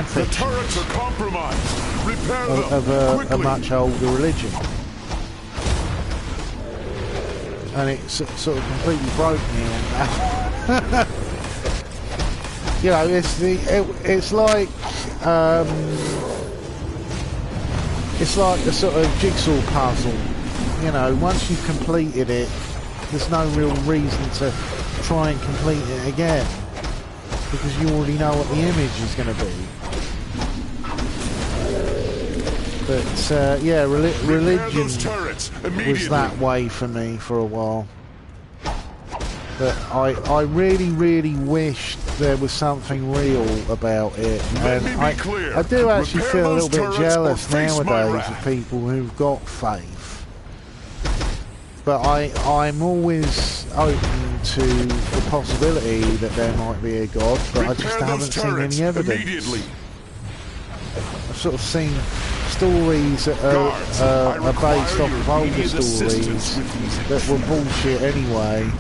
fiction. The turrets are compromised. Repair them of a much older religion. And it sort of completely broke me on that. You know, it's like a sort of jigsaw puzzle. You know, once you've completed it, there's no real reason to try and complete it again, because you already know what the image is going to be. But yeah, religion was that way for me for a while. But I really wished there was something real about it. And I do actually feel a little bit jealous nowadays of people who've got faith. But I'm always open to the possibility that there might be a God, but I just haven't seen any evidence. I've sort of seen stories that are based off of older stories that were bullshit anyway,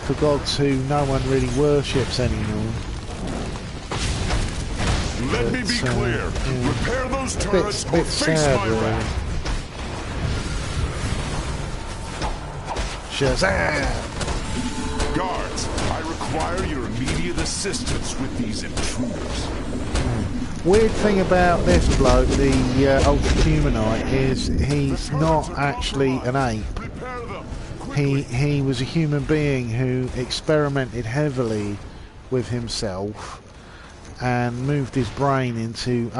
for gods who no one really worships anymore. Let me be clear. Yeah. Repair those turrets or face sad, my really. wrath. Shazam! Guards, I require your immediate assistance with these intruders. Weird thing about this bloke, the Ultra-Humanite, is he's not actually an ape. He was a human being who experimented heavily with himself and moved his brain into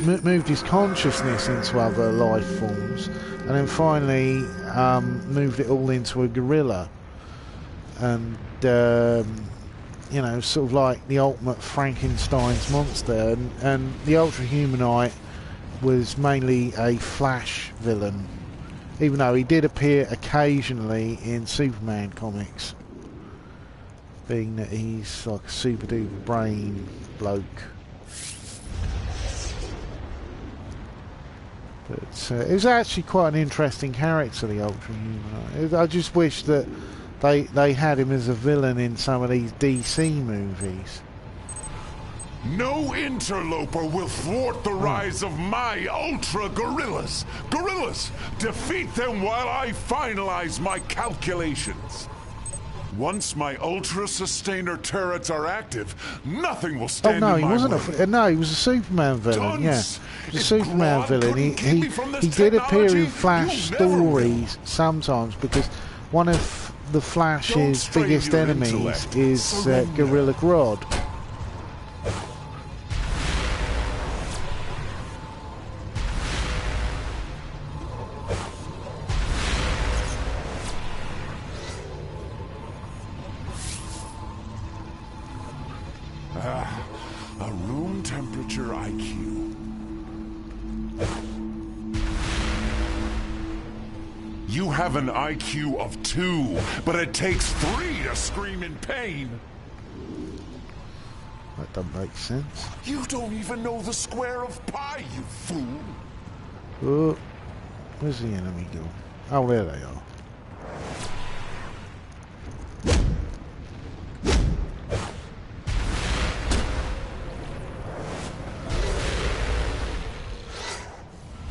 moved his consciousness into other life forms, and then finally moved it all into a gorilla. And you know, sort of like the ultimate Frankenstein's monster. And the Ultra-Humanite was mainly a Flash villain, even though he did appear occasionally in Superman comics, being that he's like a super duper brain bloke. But it was actually quite an interesting character, the Ultra-Humanite. I just wish that they had him as a villain in some of these DC movies. No interloper will thwart the rise of my Ultra Gorillas. Gorillas, defeat them while I finalize my calculations. Once my Ultra Sustainer turrets are active, nothing will stand in my way. He wasn't no, he was a Superman villain. Dunce. Yeah, he was a Superman villain. He did appear in Flash stories sometimes, because one of the Flash's biggest enemies is Gorilla Grodd. A room temperature IQ. You have an IQ of 2, but it takes 3 to scream in pain. That doesn't make sense. You don't even know the square of pi, you fool. Oh, where's the enemy go? Oh, there they are.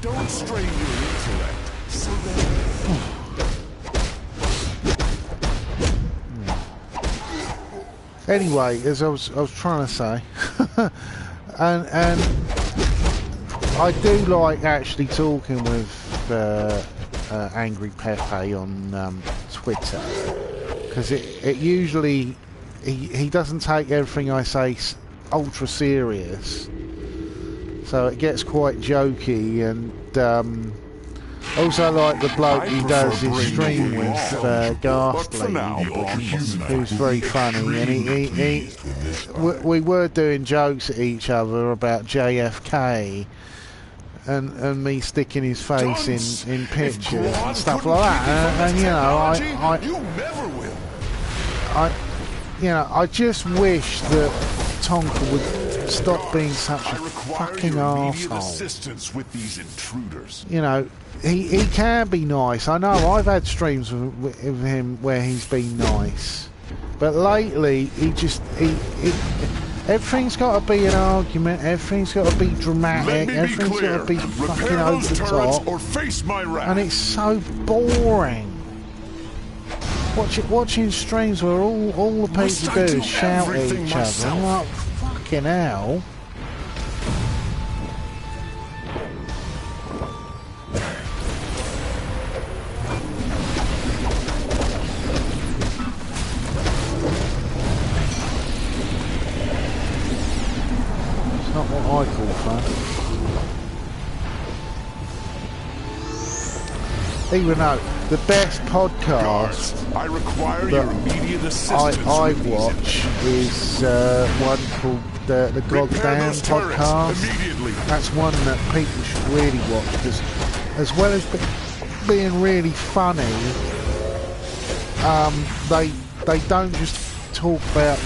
Don't strain your intellect, so that... Anyway, as I was trying to say, and I do like actually talking with Angry Pepe on Twitter, because it usually he doesn't take everything I say ultra serious. So it gets quite jokey, and Also like the bloke who does his stream with Ghastly, who's very funny, and we were doing jokes at each other about JFK and me sticking his face in pictures and stuff like that, and you know, I just wish that Tonka would stop being such a fucking arsehole. With these intruders. You know, he can be nice. I know, I've had streams with him where he's been nice. But lately, everything's got to be an argument, everything's got to be dramatic, everything's got to be fucking over the top. Or face my wrath. And it's so boring. Watching streams where all the people do is shout at each other. I'm like, fucking hell. It's not what I call fun. Even though the best podcast I watch is one called the Goddamn Podcast. That's one that people should really watch, because as well as being really funny, they don't just talk about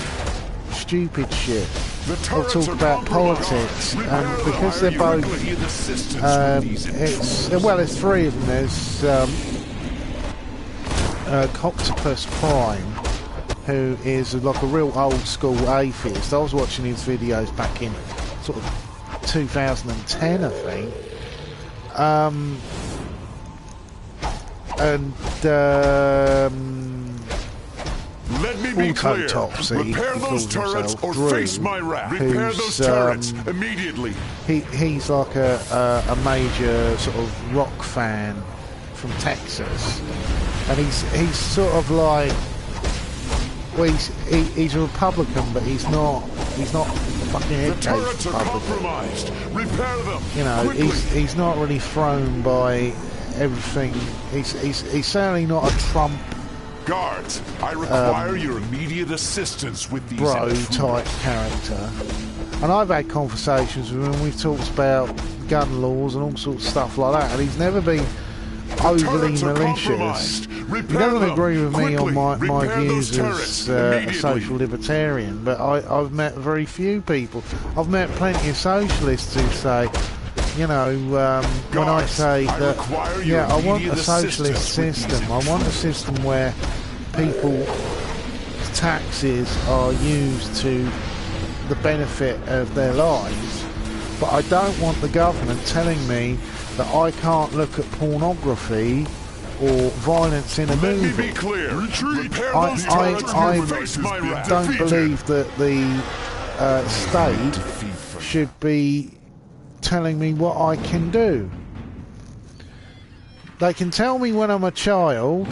stupid shit. They'll talk about politics, and because they're both, it's three of them. There's Octopus Prime, who is like a real old school atheist. I was watching his videos back in sort of 2010, I think. Let me be clear. Repair those turrets or face my wrath. Repair those turrets immediately. He's like a major sort of rock fan from Texas, and he's sort of like, well, he's a Republican, but he's not fucking head-case Republican. Repair them. You know, he's not really thrown by everything. He's certainly not a Trump. Guards, I require your immediate assistance with these bro-type character. And I've had conversations with him, we've talked about gun laws and all sorts of stuff like that, and he's never been overly malicious. He doesn't agree with me on my views as a social libertarian, but I've met very few people. I've met plenty of socialists who say, you know, when I say that, yeah, I want a socialist system. I want a system where people's taxes are used to the benefit of their lives, but I don't want the government telling me that I can't look at pornography or violence in a movie. Let me be clear. I don't believe that the state should be telling me what I can do. They can tell me when I'm a child.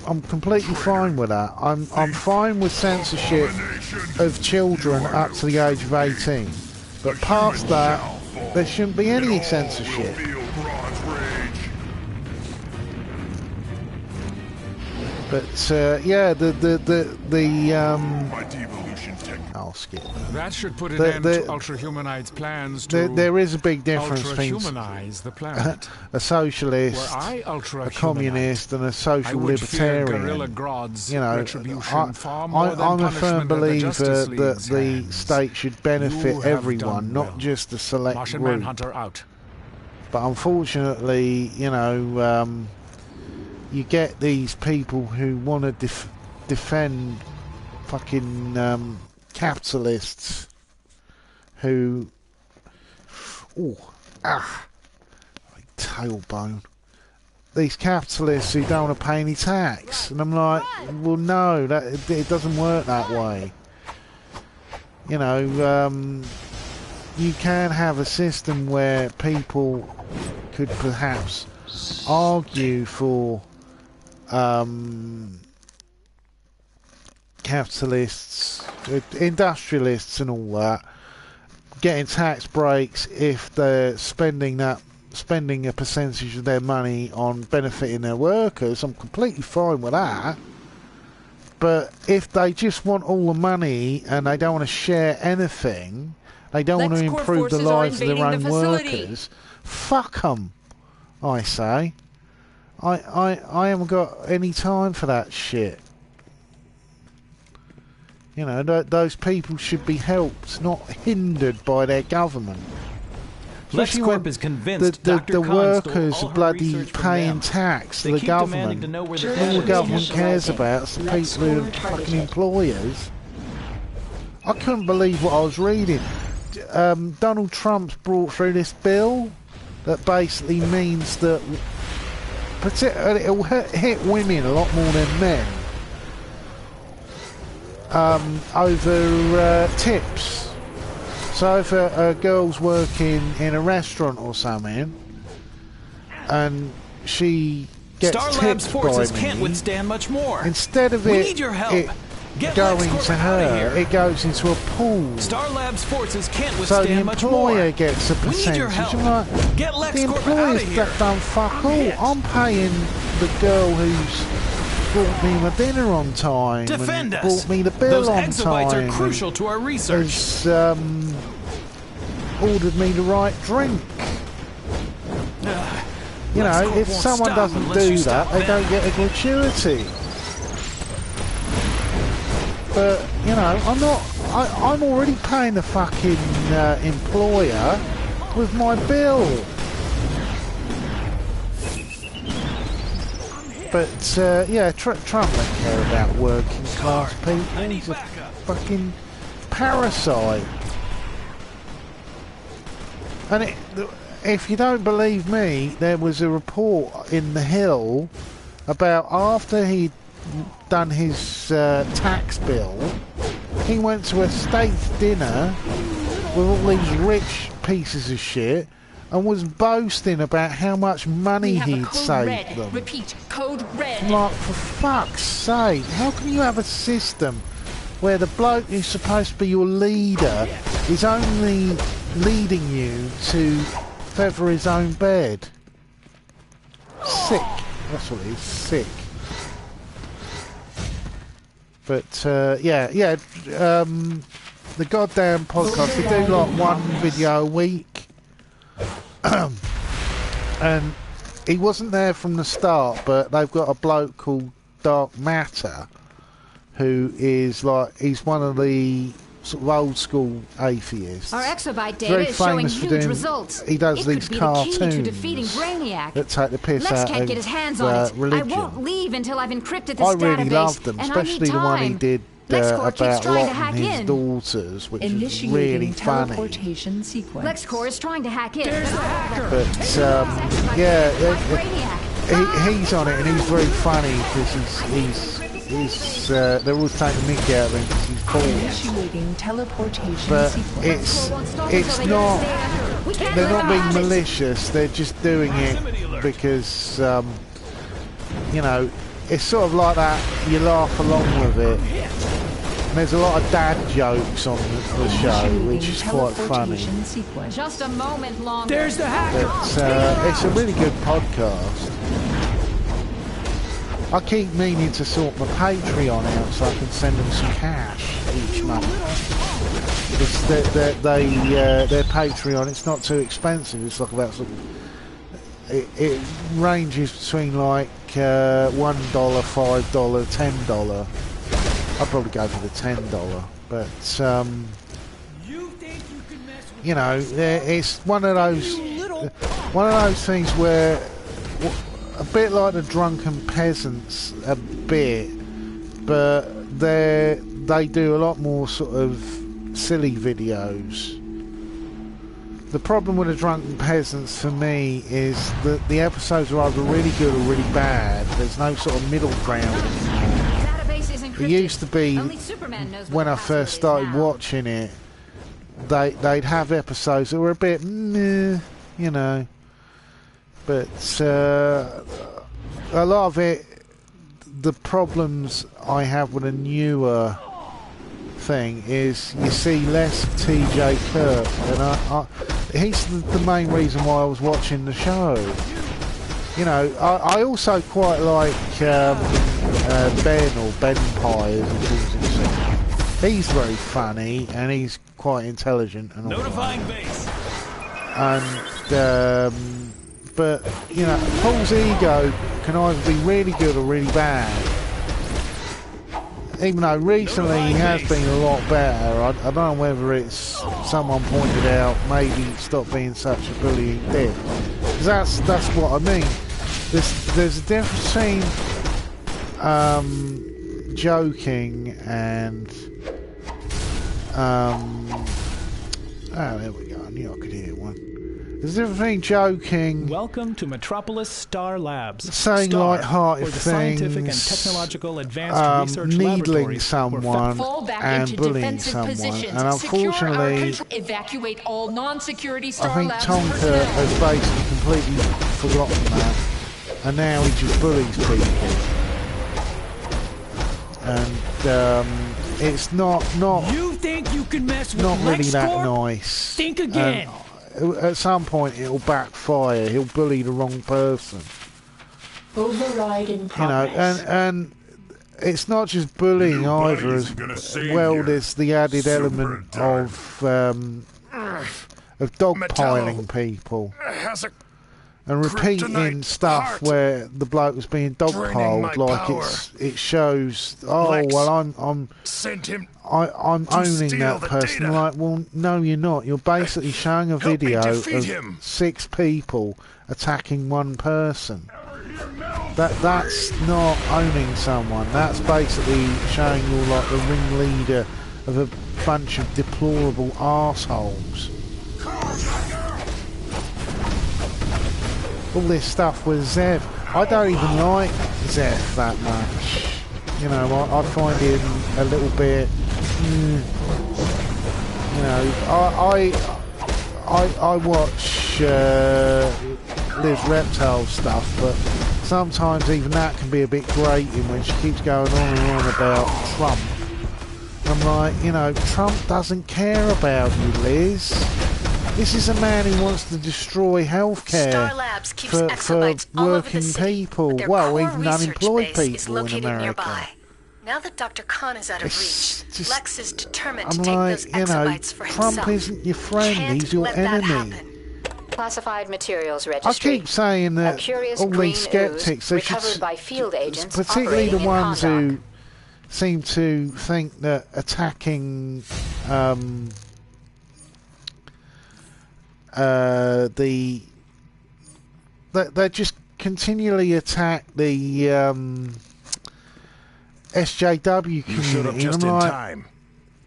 I'm completely fine with that. I'm fine with censorship of children up to the age of 18. But past that, there shouldn't be any censorship. But yeah, I'll skip that. That should put an end to Ultra-Humanide's plans to there is a big difference between the planet. A socialist, a communist, and a social libertarian. You know, I'm a firm believer that the state should benefit everyone, not just a select group. But unfortunately, you know, you get these people who want to defend fucking capitalists who, tailbone. These capitalists who don't want to pay any tax, and I'm like, well, no, it doesn't work that way. You know, you can have a system where people could perhaps argue for capitalists, industrialists and all that, getting tax breaks if they're spending that spending a percentage of their money on benefiting their workers. I'm completely fine with that. But if they just want all the money and they don't want to share anything, they don't want to improve the lives of their own workers, fuck them, I say. I haven't got any time for that shit. You know, those people should be helped, not hindered by their government. LexCorp is convinced the workers are bloody paying tax to the government. All the government cares about is the people who are fucking employers. I couldn't believe what I was reading. Donald Trump's brought through this bill that basically means that it'll hit women a lot more than men over tips. So if a girl's working in a restaurant or something and she gets Labs tipped forces by me, can't withstand much more. Instead of we need your help. Going to her, it goes into a pool. Labs forces can't withstand much more. So the employer gets a percentage. We need your help. Like, Get the employer's done fuck all. I'm paying the girl who's brought me my dinner on time. Defend and us. Brought me the bill Those on exobytes time. Are crucial to our research. Has ordered me the right drink. You know, if someone doesn't do that, they don't get a gratuity. But you know, I'm already paying the fucking employer with my bill. But yeah, Trump don't care about working class people. He's a fucking parasite. And if you don't believe me, there was a report in The Hill about after he'd done his tax bill, he went to a state dinner with all these rich pieces of shit and was boasting about how much money he'd saved them. Repeat, code red. Like, for fuck's sake, how can you have a system where the bloke who's supposed to be your leader is only leading you to feather his own bed? Sick. That's what it is, sick. But, yeah, the goddamn podcast, they do like one video a week. And he wasn't there from the start, but they've got a bloke called Dark Matter, who is like, he's one of the sort of old school atheists. Our exobyte data is showing huge results. He does these cartoons that take the piss Lex out can't of get his hands on it. religion. I won't leave until I've encrypted this I database. really loved them, especially the one he did about locking his daughters, which is really funny. LexCorp is trying to hack in. But yeah, he's on it, and he's very funny because he's they're always taking the mickey out of him because he's bald. But it's not. They're not being malicious. They're just doing it because you know, it's sort of like that. You laugh along with it. And there's a lot of dad jokes on the show, which is quite funny. Just a moment longer. There's the hacker. But it's a really good podcast. I keep meaning to sort my Patreon out so I can send them some cash each month. Because their Patreon, it's not too expensive. It's like about sort of, it ranges between like $1, $5, $10. I'd probably go for the $10, but you know, it's one of those things where a bit like the Drunken Peasants, a bit, but they do a lot more sort of silly videos. The problem with the Drunken Peasants for me is that the episodes are either really good or really bad. There's no sort of middle ground anymore. It used to be, when I first started watching it, they'd have episodes that were a bit meh, you know, but a lot of it, the problems I have with a newer thing is you see less TJ Kirk, and he's the main reason why I was watching the show. You know, I also quite like Ben, or Ben Pye as he calls himself. He's very funny and he's quite intelligent and all Notifying that. base. And but you know, Paul's ego can either be really good or really bad. Even though recently he has been a lot better. I don't know whether it's someone pointed out maybe stop being such a bullying dick. Because that's what I mean. There's a difference between joking and oh, there we go. I knew I could hear one. There's a difference between joking. Welcome to Metropolis Star Labs. Saying light-hearted things. Scientific and technological advanced research needling someone and bullying someone. And unfortunately, evacuate all non-security Star I think Labs Tonka personnel. has basically completely forgotten that. And now he just bullies people. And it's not you think you can mess with not really that LexCorp? nice. Think again. At some point it'll backfire. He'll bully the wrong person. Override in progress. You know, and it's not just bullying either as well. There's the added element of dogpiling people. And repeating stuff where the bloke was being dogpiled, like it shows. Oh Lex, well, I'm owning that person. data. Like, well, no, you're not. You're basically showing a video of him. 6 people attacking one person. That's not owning someone. That's basically showing you're like the ringleader of a bunch of deplorable arseholes. All this stuff with Zev. I don't even like Zev that much. You know, I find him a little bit. You know, I watch Liz Reptile stuff, but sometimes even that can be a bit grating when she keeps going on and on about Trump. I'm like, you know, Trump doesn't care about you, Liz. This is a man who wants to destroy healthcare for working people. Well, even unemployed people in America. Now that Dr. Khan is out of reach, Lex is determined to I'm take like, those you know, exabytes for himself. Trump isn't your friend, he's your enemy. Classified materials I registry. keep saying that all these skeptics, they should, recovered by field agents particularly the operating in ones Hong who seem to think that attacking they just continually attack the SJW community. You showed up just in time.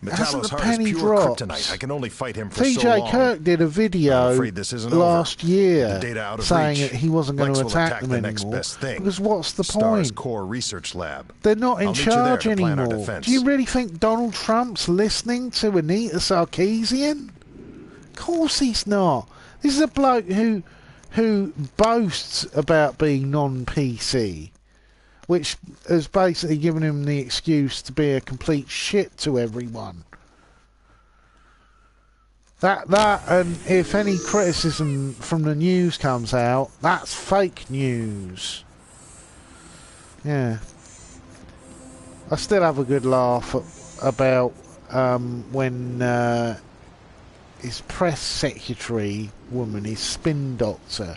Metallo's heart is pure kryptonite. I can only fight him for so long. TJ Kirk did a video last year saying that he wasn't going to attack them anymore. Because what's the point? Star's core research lab. They're not in charge anymore. Do you really think Donald Trump's listening to Anita Sarkeesian? Of course he's not. This is a bloke who boasts about being non-PC, which has basically given him the excuse to be a complete shit to everyone. That and if any criticism from the news comes out, that's fake news. Yeah. I still have a good laugh about when his press secretary woman, his spin doctor,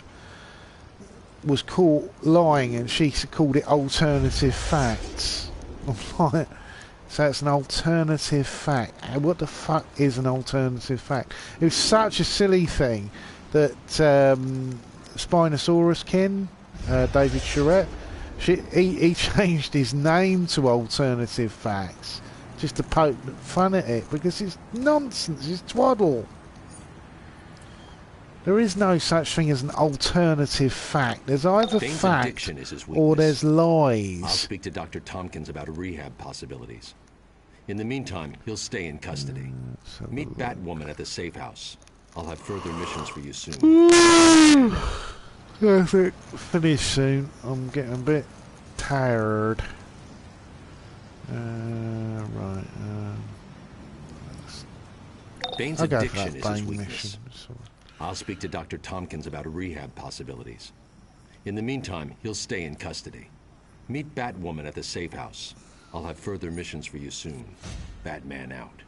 was caught lying and she called it alternative facts. I'm like, so it's an alternative fact. What the fuck is an alternative fact? It was such a silly thing that Spinosaurus kin, David Charette, he changed his name to Alternative Facts just to poke fun at it because it's nonsense, it's twaddle. There is no such thing as an alternative fact. There's either fact or there's lies. I'll speak to Dr. Tompkins about rehab possibilities. In the meantime, he'll stay in custody. Meet Batwoman at the safe house. I'll have further missions for you soon. I think finish soon. I'm getting a bit tired. Bane's addiction is his weakness. I'll speak to Dr. Tompkins about rehab possibilities. In the meantime, he'll stay in custody. Meet Batwoman at the safe house. I'll have further missions for you soon. Batman out.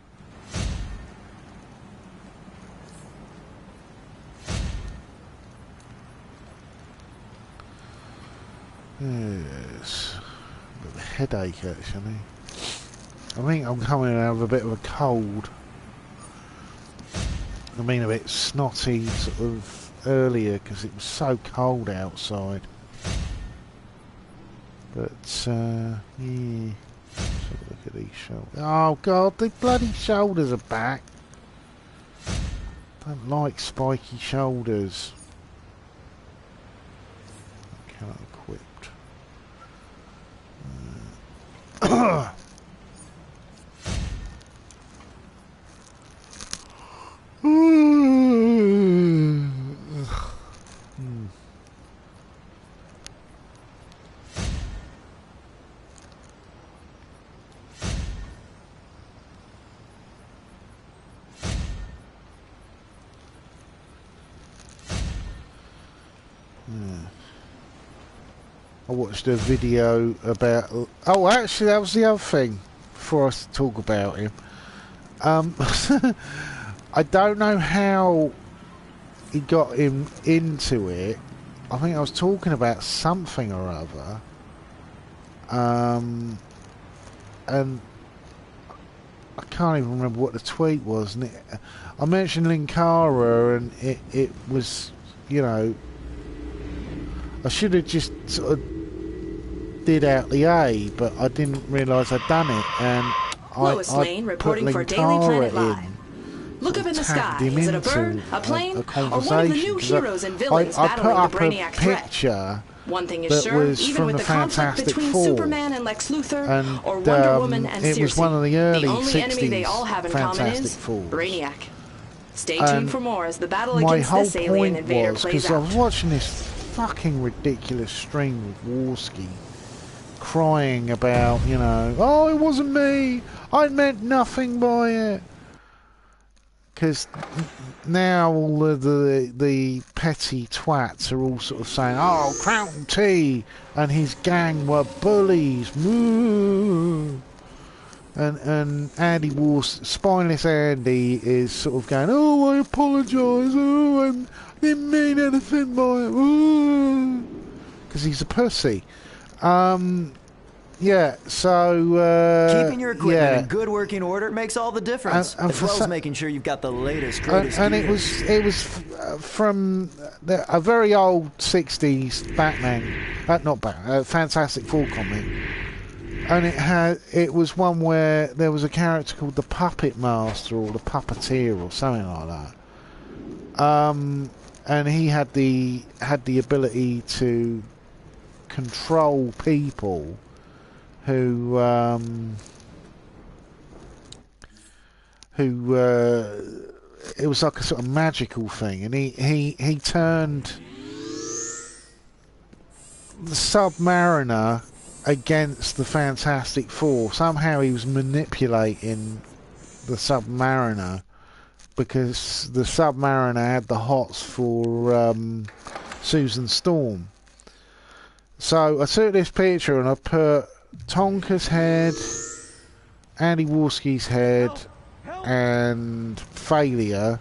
Yes. A bit of a headache, actually. I think I'm coming out of a bit of a cold. I mean, a bit snotty sort of earlier because it was so cold outside. But, yeah. Let's have a look at these shoulders. Oh, God, the bloody shoulders are back. Don't like spiky shoulders. Cannot equipped. I watched a video about... Oh, actually, that was the other thing before I talk about him. I don't know how he got him into it. I think I was talking about something or other. And I can't even remember what the tweet was. And I mentioned Linkara, and it was, you know... I should have just sort of did out the A, but I didn't realise I'd done it, and Lois Lane reporting for Daily Planet Live. Look up in the sky. Is it a bird, a plane, or one of the new heroes and villains battling the Brainiac threat? One thing is sure, even with the conflict between Superman and Lex Luthor, or Wonder Woman and Circe, it was one of the early only enemy they all have in common is Brainiac. Stay tuned for more as the battle against this alien invader plays out. Because I was watching this fucking ridiculous stream with Wolski crying about, you know, oh, it wasn't me, I meant nothing by it. Because now all of the petty twats are all sort of saying, oh, Crown T and his gang were bullies. Moo. And Andy Spineless Andy is sort of going, oh, I apologise, oh, I didn't mean anything by it. Because he's a pussy. Yeah, so... keeping your equipment in good working order makes all the difference, as well as making sure you've got the latest, greatest and it was from a very old 60s Batman, not Batman, Fantastic Four comic. And it was one where there was a character called the Puppet Master or the Puppeteer or something like that. And he had the ability to control people who it was like a sort of magical thing, and he turned the Submariner against the Fantastic Four. Somehow he was manipulating the Submariner because the Submariner had the hots for Susan Storm. So I took this picture and I put Tonka's head, Andy Wolski's head, and Failure,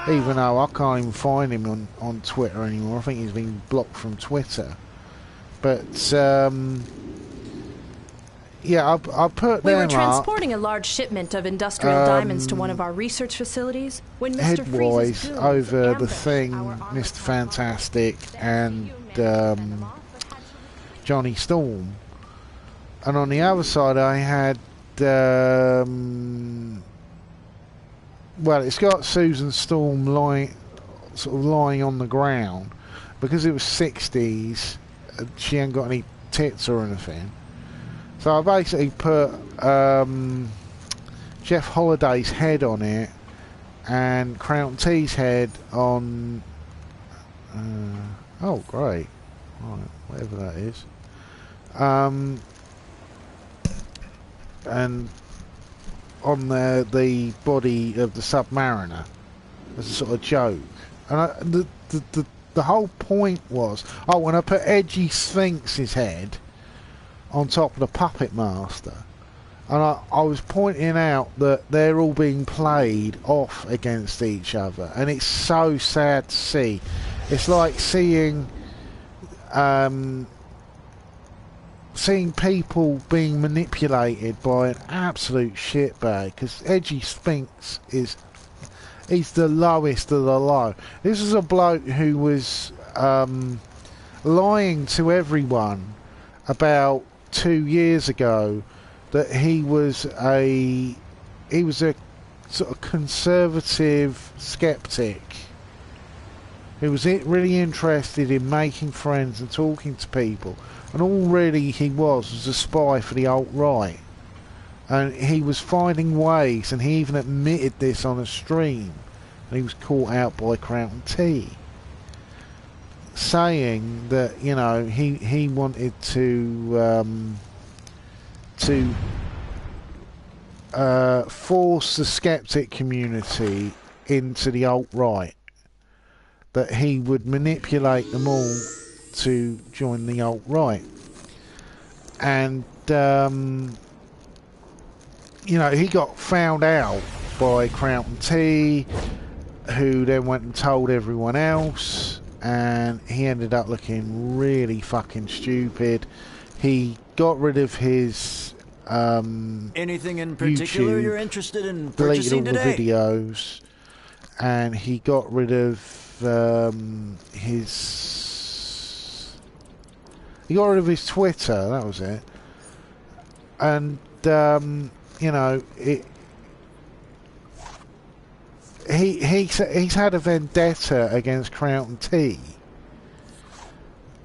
even though I can't even find him on Twitter anymore. I think he's been blocked from Twitter. But yeah, I put them up. We were transporting a large shipment of industrial diamonds to one of our research facilities when Mr. Headwise over the Thing, Mr. Fantastic, and Johnny Storm. And on the other side I had well, it's got Susan Storm lying on the ground because it was 60s. She ain't got any tits or anything. So I basically put Jeff Holliday's head on it and Crown T's head on. Oh, great! Right, whatever that is. And on the body of the Submariner as a sort of joke. And the whole point was, when I put Edgy Sphinx's head on top of the Puppet Master, and I was pointing out that they're all being played off against each other, and it's so sad to see. It's like seeing people being manipulated by an absolute shitbag, because Edgy Sphinx he's the lowest of the low. This is a bloke who was lying to everyone about 2 years ago that he was a sort of conservative skeptic who was really interested in making friends and talking to people, and all really he was a spy for the alt-right, and he was finding ways, and he even admitted this on a stream, and he was caught out by Crown T, saying that, you know, he wanted to force the skeptic community into the alt-right, that he would manipulate them all to join the alt-right. And you know, he got found out by Crown T, who then went and told everyone else, and he ended up looking really fucking stupid. He got rid of his anything in particular YouTube, you're interested in deleted all purchasing today? the videos, and he got rid of his Twitter. That was it. And you know, he's had a vendetta against Crown T,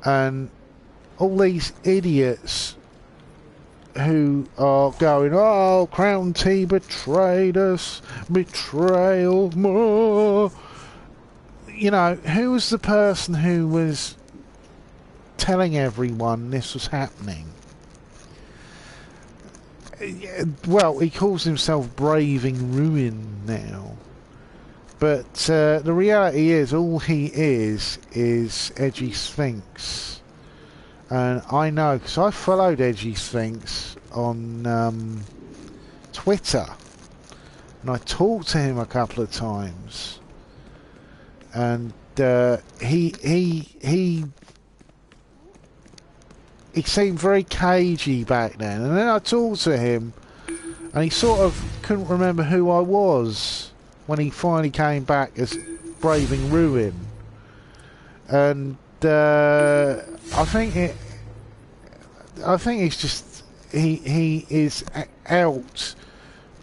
and all these idiots who are going, oh, Crown T betrayed us, betrayal more. You know, who was the person who was telling everyone this was happening? Well, he calls himself Braving Ruin now. But the reality is, all he is Edgy Sphinx. And I know, because I followed Edgy Sphinx on Twitter. And I talked to him a couple of times. And he seemed very cagey back then. And then I talked to him, and he sort of couldn't remember who I was when he finally came back as Braving Ruin. And I think it's just he is out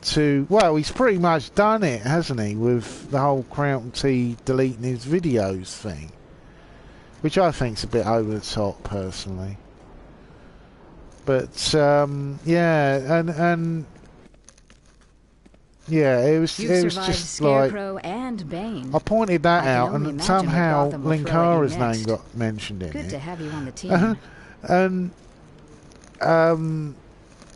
to, well, he's pretty much done it, hasn't he, with the whole Crown T deleting his videos thing, which I think's a bit over the top personally. But yeah, and yeah, it was just Scarecrow like, and Bane. I pointed that out, only and imagine somehow what Gotham will throw at Linkara's you name next. got mentioned in Good it. to have you on the team. And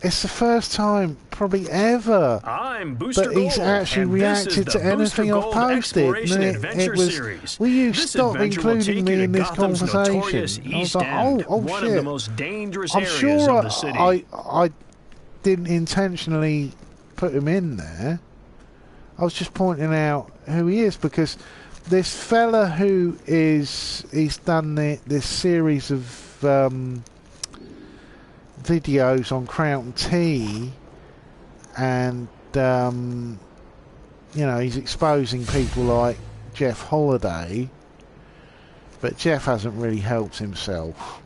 it's the first time probably ever I'm Booster that he's Gold, actually and this is reacted the to anything Booster I've Gold posted. Exploration And Adventure it was, Series. will you This stop adventure will including take me you in to this Gotham's notorious conversation? I was East like, End, oh one shit. of the most dangerous I'm areas sure of the city. I didn't intentionally put him in there. I was just pointing out who he is, because this fella he's done this series of videos on Crown T, and you know, he's exposing people like Jeff Holiday, but Jeff hasn't really helped himself.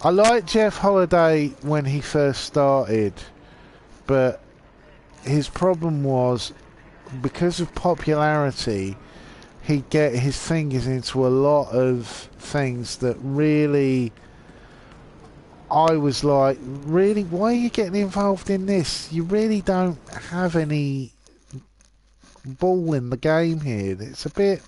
I liked Jeff Holiday when he first started, but his problem was, because of popularity, he'd get his fingers into a lot of things that really, I was like, really, why are you getting involved in this? You really don't have any ball in the game here. It's a bit